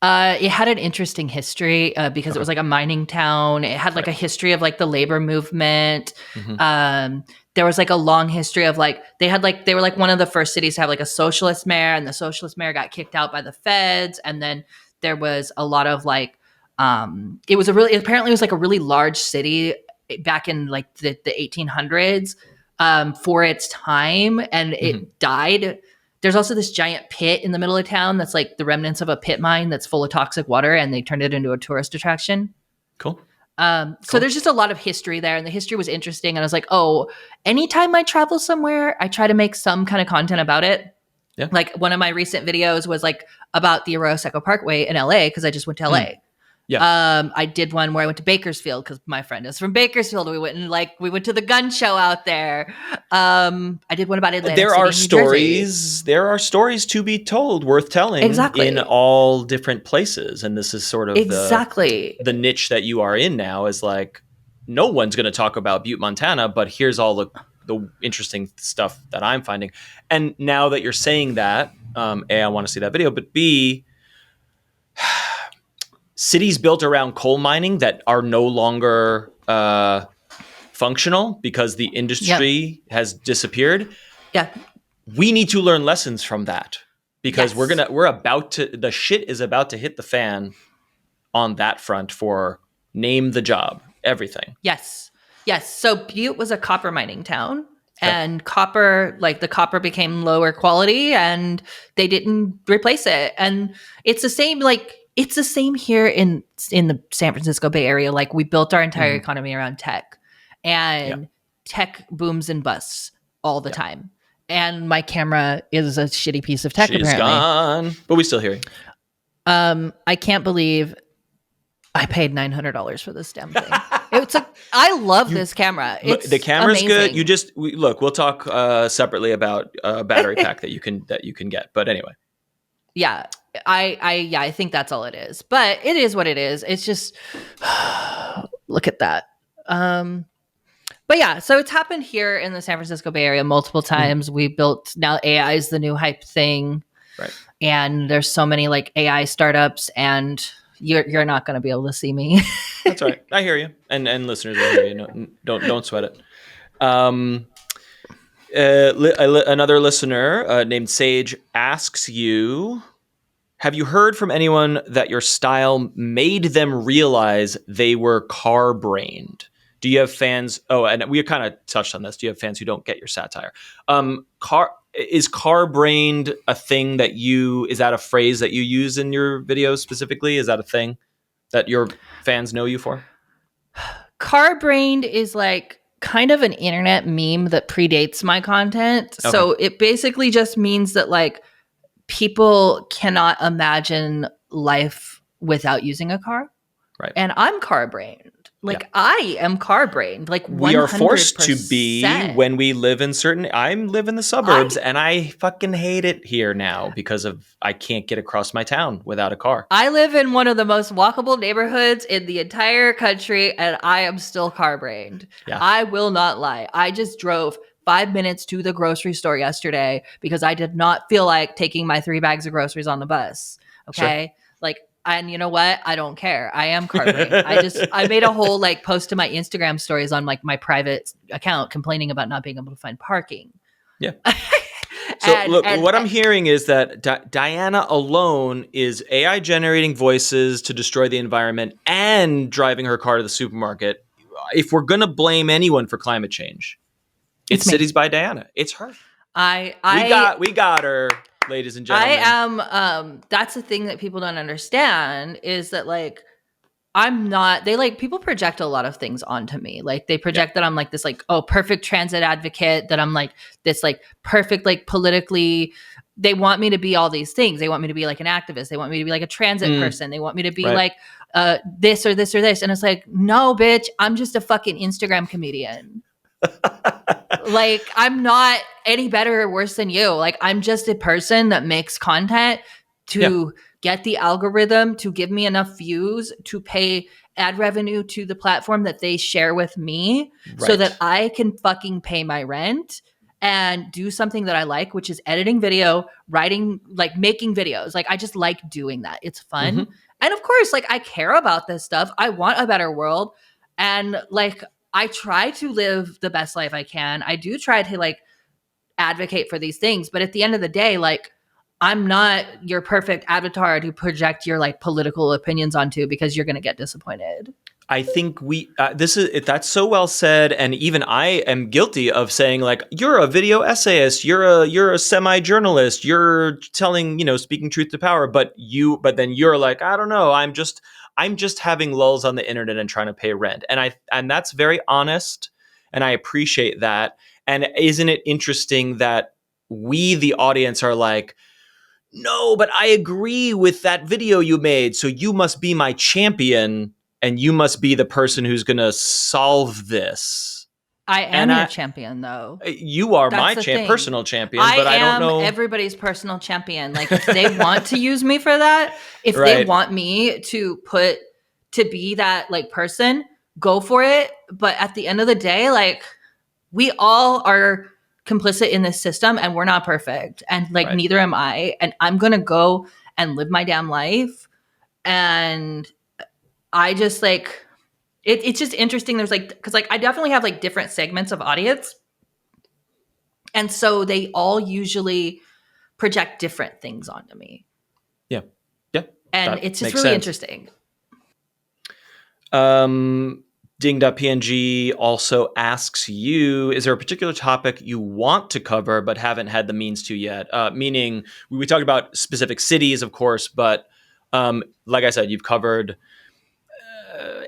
B: It had an interesting history because it was like a mining town. It had like a history of like the labor movement. There was like a long history of like they were like one of the first cities to have like a socialist mayor, and the socialist mayor got kicked out by the feds. And then there was a lot of like apparently it was like a really large city back in like the 1800s for its time, and it died. There's also this giant pit in the middle of town that's like the remnants of a pit mine that's full of toxic water, and they turned it into a tourist attraction.
A: Cool.
B: So there's just a lot of history there, and the history was interesting. And I was like, oh, anytime I travel somewhere, I try to make some kind of content about it.
A: Yeah.
B: Like one of my recent videos was like about the Arroyo Seco Parkway in LA because I just went to LA.
A: Yeah.
B: I did one where I went to Bakersfield because my friend is from Bakersfield. We went to the gun show out there. I did one about Atlantic
A: There
B: City,
A: are
B: New
A: stories.
B: Jersey.
A: There are stories to be told, worth telling, in all different places. And this is sort of the niche that you are in now. Is like no one's going to talk about Butte, Montana, but here's all the interesting stuff that I'm finding. And now that you're saying that, A, I want to see that video, but B, cities built around coal mining that are no longer functional because the industry has disappeared.
B: Yeah.
A: We need to learn lessons from that because the shit is about to hit the fan on that front for name the job, everything.
B: Yes. So Butte was a copper mining town. And copper, like the copper became lower quality and they didn't replace it. And it's the same, here in the San Francisco Bay Area. Like we built our entire economy around tech, and tech booms and busts all the time. And my camera is a shitty piece of tech.
A: She's
B: apparently
A: gone, but we still hear you.
B: I can't believe I paid $900 for this damn thing. I love this camera.
A: The camera's amazing. Good. We'll talk separately about a battery pack that you can get. But anyway.
B: Yeah. I think that's all it is. But it is what it is. It's just look at that. But yeah, so it's happened here in the San Francisco Bay Area multiple times. We built, now AI is the new hype thing.
A: Right.
B: And there's so many like AI startups, and you're not going to be able to see me.
A: That's all right. I hear you. And listeners will hear you. No, don't sweat it. Another listener named Sage asks you, have you heard from anyone that your style made them realize they were car-brained? Do you have fans? Oh, and we kind of touched on this. Do you have fans who don't get your satire? Is car-brained a thing is that a phrase that you use in your videos specifically? Is that a thing? that your fans know you for?
B: Car brained is like kind of an internet meme that predates my content.
A: Okay.
B: So it basically just means that like people cannot imagine life without using a car.
A: Right.
B: And I'm car brained. Like I am car brained. Like 100%.
A: We are forced to be when we live in I live in the suburbs and I fucking hate it here now because I can't get across my town without a car.
B: I live in one of the most walkable neighborhoods in the entire country and I am still car brained.
A: Yeah.
B: I will not lie. I just drove 5 minutes to the grocery store yesterday because I did not feel like taking my 3 bags of groceries on the bus. Okay. Sure. Like, and you know what? I don't care. I am car brained. I made a whole like post to my Instagram stories on like my private account complaining about not being able to find parking.
A: Yeah. So what I'm hearing is that Diana alone is AI generating voices to destroy the environment and driving her car to the supermarket. If we're going to blame anyone for climate change, it's Cities by Diana. It's her. We got her. Ladies and gentlemen,
B: I am. That's the thing that people don't understand is that like I'm not. They like people project a lot of things onto me. Like they project that I'm like this like perfect transit advocate. That I'm like this like perfect like politically. They want me to be all these things. They want me to be like an activist. They want me to be like a transit person. They want me to be like this or this or this. And it's like no, bitch. I'm just a fucking Instagram comedian. Like I'm not any better or worse than you. Like I'm just a person that makes content to get the algorithm to give me enough views to pay ad revenue to the platform that they share with me so that I can fucking pay my rent and do something that I like, which is editing video, writing, like making videos. Like I just like doing that. It's fun. Mm-hmm. And of course, like I care about this stuff. I want a better world. And like I try to live the best life I can. I do try to like advocate for these things, but at the end of the day, like I'm not your perfect avatar to project your like political opinions onto because you're going to get disappointed.
A: I think that's so well said, and even I am guilty of saying like you're a video essayist, you're a semi-journalist, you're telling speaking truth to power, but then you're like I don't know, I'm just having lulls on the internet and trying to pay rent, and that's very honest, and I appreciate that. And isn't it interesting that we, the audience, are like, no, but I agree with that video you made, so you must be my champion. And you must be the person who's going to solve this.
B: I am your champion, though.
A: You are my personal champion, but I don't know.
B: I am everybody's personal champion. Like, if they want to use me for that, if they want me to be that, like, person, go for it. But at the end of the day, like, we all are complicit in this system, and we're not perfect. And, like, neither am I. And I'm going to go and live my damn life. And I just like it's just interesting. There's like because like I definitely have like different segments of audience, and so they all usually project different things onto me.
A: Yeah,
B: and it's just really interesting.
A: Ding.png also asks you, is there a particular topic you want to cover but haven't had the means to yet? Meaning we talked about specific cities, of course, but like I said, you've covered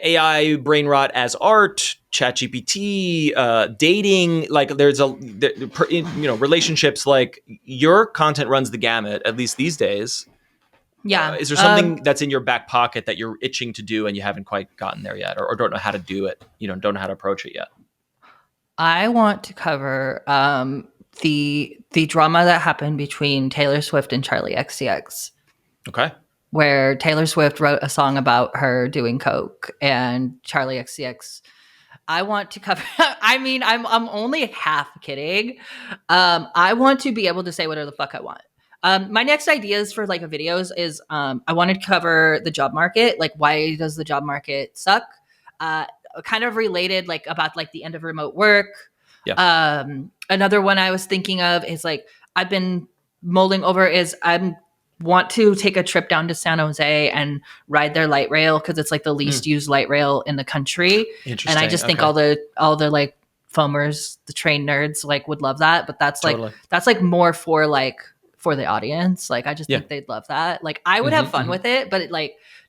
A: AI brain rot as art, ChatGPT, dating. Like there's relationships. Like your content runs the gamut, at least these days.
B: Yeah.
A: Is there something that's in your back pocket that you're itching to do and you haven't quite gotten there yet, or don't know how to do it? Don't know how to approach it yet.
B: I want to cover the drama that happened between Taylor Swift and Charlie XCX.
A: Okay.
B: Where Taylor Swift wrote a song about her doing coke and Charlie XCX. I want to cover. I mean, I'm only half kidding. I want to be able to say whatever the fuck I want. My next ideas for like a videos is I want to cover the job market. Like, why does the job market suck? Kind of related, like about like the end of remote work.
A: Yeah.
B: Another one I was thinking of is like I've been mulling over is want to take a trip down to San Jose and ride their light rail because it's like the least used light rail in the country. And I just think all the like foamers, the train nerds like would love that. But that's like more for for the audience. Like, I just
A: Yeah.
B: think they'd love that. Like, I would have fun with it, but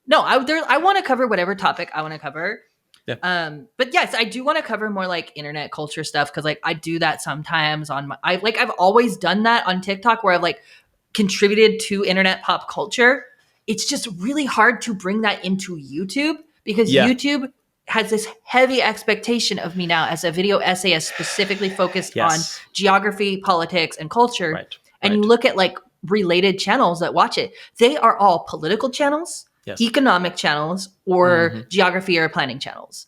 B: no, I want to cover whatever topic I want to cover.
A: Yeah.
B: But yes, I do want to cover more like internet culture stuff, because like I do that sometimes on my I've always done that on TikTok, where I've like contributed to internet pop culture. It's just really hard to bring that into YouTube, because YouTube has this heavy expectation of me now as a video essayist specifically focused on geography, politics, and culture.
A: Right.
B: And you look at like related channels that watch it, they are all political channels, economic channels, or geography or planning channels.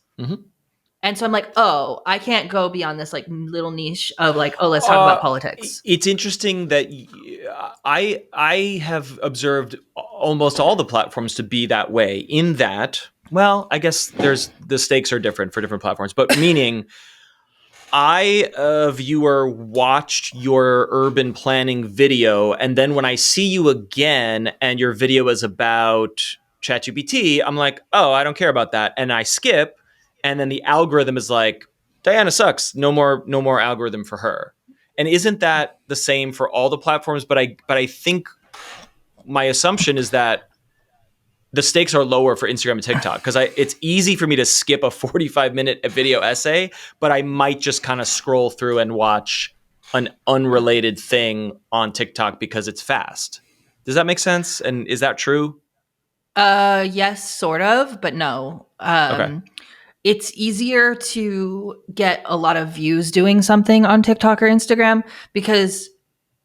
B: And so I'm like, oh, I can't go beyond this like little niche of like, oh, let's talk about politics.
A: It's interesting that I have observed almost all the platforms to be that way, in that, well, I guess the stakes are different for different platforms, but meaning a viewer, watched your urban planning video, and then when I see you again and your video is about ChatGPT, I'm like, oh, I don't care about that. And I skip. And then the algorithm is like, Diana sucks. No more algorithm for her. And isn't that the same for all the platforms? But I think my assumption is that the stakes are lower for Instagram and TikTok, because it's easy for me to skip a 45-minute video essay, but I might just kind of scroll through and watch an unrelated thing on TikTok because it's fast. Does that make sense? And is that true?
B: Yes, sort of, but no. Okay. It's easier to get a lot of views doing something on TikTok or Instagram, because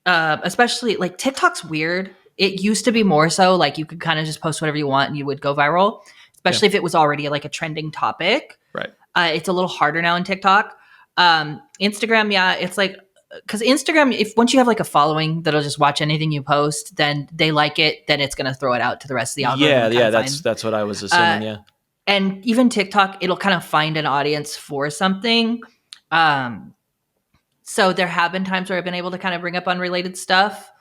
B: especially like TikTok's weird. It used to be more so like you could kind of just post whatever you want and you would go viral, especially if it was already like a trending topic.
A: Right.
B: It's a little harder now in TikTok. Instagram, it's like, because Instagram, once you have like a following that'll just watch anything you post, then they like it, then it's going to throw it out to the rest of the algorithm.
A: Yeah, that's what I was assuming. Yeah.
B: And even TikTok, it'll kind of find an audience for something. So there have been times where I've been able to kind of bring up unrelated stuff.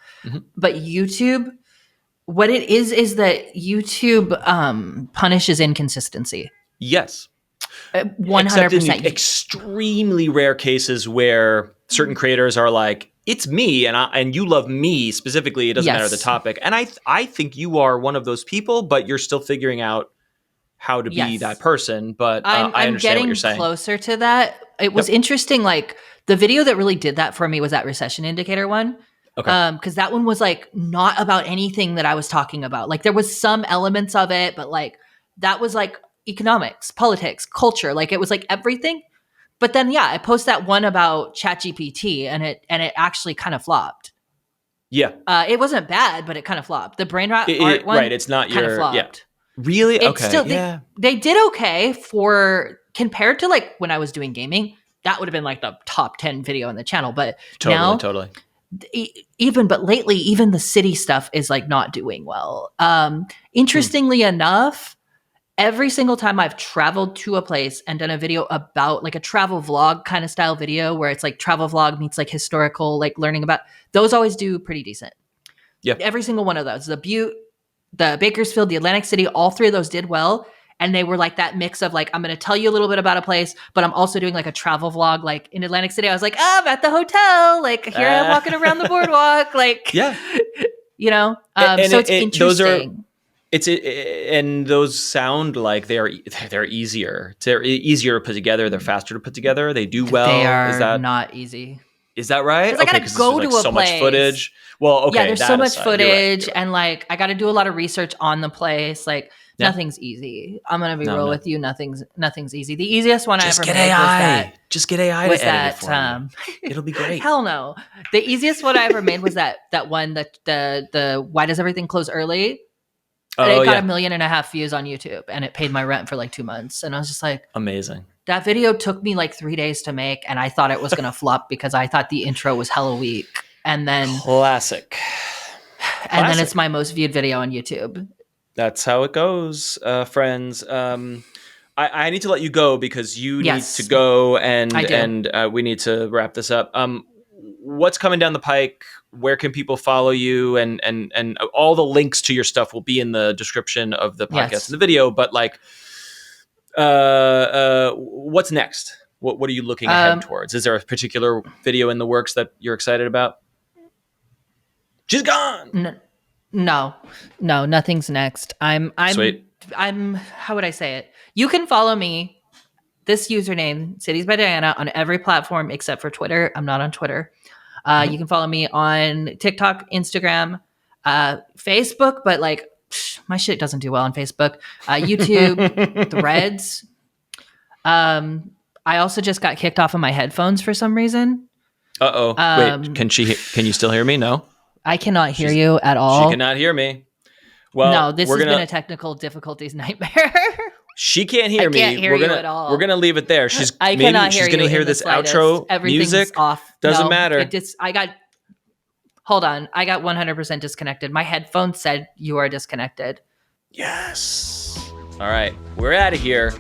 B: But YouTube, what it is that YouTube punishes inconsistency.
A: Yes.
B: 100%.
A: Except in the extremely rare cases where certain creators are like, it's me and you love me specifically. It doesn't matter the topic. And I think you are one of those people, but you're still figuring out how to be that person. But I understand what you're saying.
B: I'm getting closer to that. It was interesting. Like, the video that really did that for me was that recession indicator one. Okay. Because that one was like not about anything that I was talking about. Like, there was some elements of it, but like that was like economics, politics, culture. Like, it was like everything. But then, I post that one about ChatGPT, and it actually kind of flopped.
A: Yeah.
B: It wasn't bad, but it kind of flopped. The brain rot art one,
A: right? It's not
B: kind
A: your
B: of flopped.
A: Yeah. Really? Okay.
B: Still, they did okay for compared to like when I was doing gaming. That would have been like the top 10 video on the channel. But
A: totally.
B: But lately, even the city stuff is like not doing well. Interestingly enough, every single time I've traveled to a place and done a video about like a travel vlog kind of style video, where it's like travel vlog meets like historical, like learning about, those always do pretty decent.
A: Yeah.
B: Every single one of those, the Butte, the Bakersfield, the Atlantic City, all three of those did well. And they were like that mix of like, I'm going to tell you a little bit about a place, but I'm also doing like a travel vlog. Like in Atlantic City, I was like, I'm at the hotel. Like, here I'm walking around the boardwalk. Like, you know, so it's interesting.
A: And those sound like they're easier. They're easier to put together. They're faster to put together. They do well.
B: They are not easy.
A: Is that right?
B: Because I gotta go to a place.
A: Much footage. Well, okay.
B: Yeah, there's so much footage, and like I got to do a lot of research on the place. Like nothing's easy. I'm gonna be real with you. Nothing's easy. The easiest one I ever made was that.
A: Just get AI to edit it for me. It'll be great.
B: Hell no. The easiest one I ever made was that one that the why does everything close early? And it got 1.5 million views on YouTube, and it paid my rent for like 2 months. And I was just like,
A: amazing.
B: That video took me like 3 days to make, and I thought it was going to flop because I thought the intro was hella weak. And then
A: classic.
B: And then it's my most viewed video on YouTube.
A: That's how it goes, friends. I need to let you go because you need to go, and we need to wrap this up. What's coming down the pike? Where can people follow you? And all the links to your stuff will be in the description of the podcast and the video. But like, what's next? What are you looking ahead towards? Is there a particular video in the works that you're excited about? She's gone.
B: No, nothing's next.
A: Sweet.
B: I'm, how would I say it? You can follow me, this username, Cities by Diana, on every platform except for Twitter. I'm not on Twitter. You can follow me on TikTok, Instagram, Facebook, but like my shit doesn't do well on Facebook. YouTube, Threads. I also just got kicked off of my headphones for some reason.
A: Wait, can you still hear me? No.
B: I cannot hear you at all.
A: She cannot hear me. Well,
B: no, this has been a technical difficulties nightmare.
A: She can't hear me.
B: Can't hear you at all.
A: We're gonna leave it there.
B: I cannot hear you. She's gonna
A: hear this outro music.
B: Off.
A: Doesn't matter.
B: Hold on. I got 100% disconnected. My headphones said you are disconnected.
A: Yes. All right, we're out of here.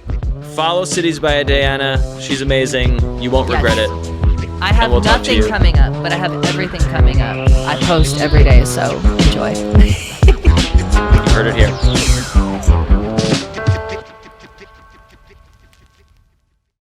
A: Follow Cities by Diana. She's amazing. You won't regret it.
B: I have nothing coming up, but I have everything coming up. I post every day, so enjoy.
A: You heard it here.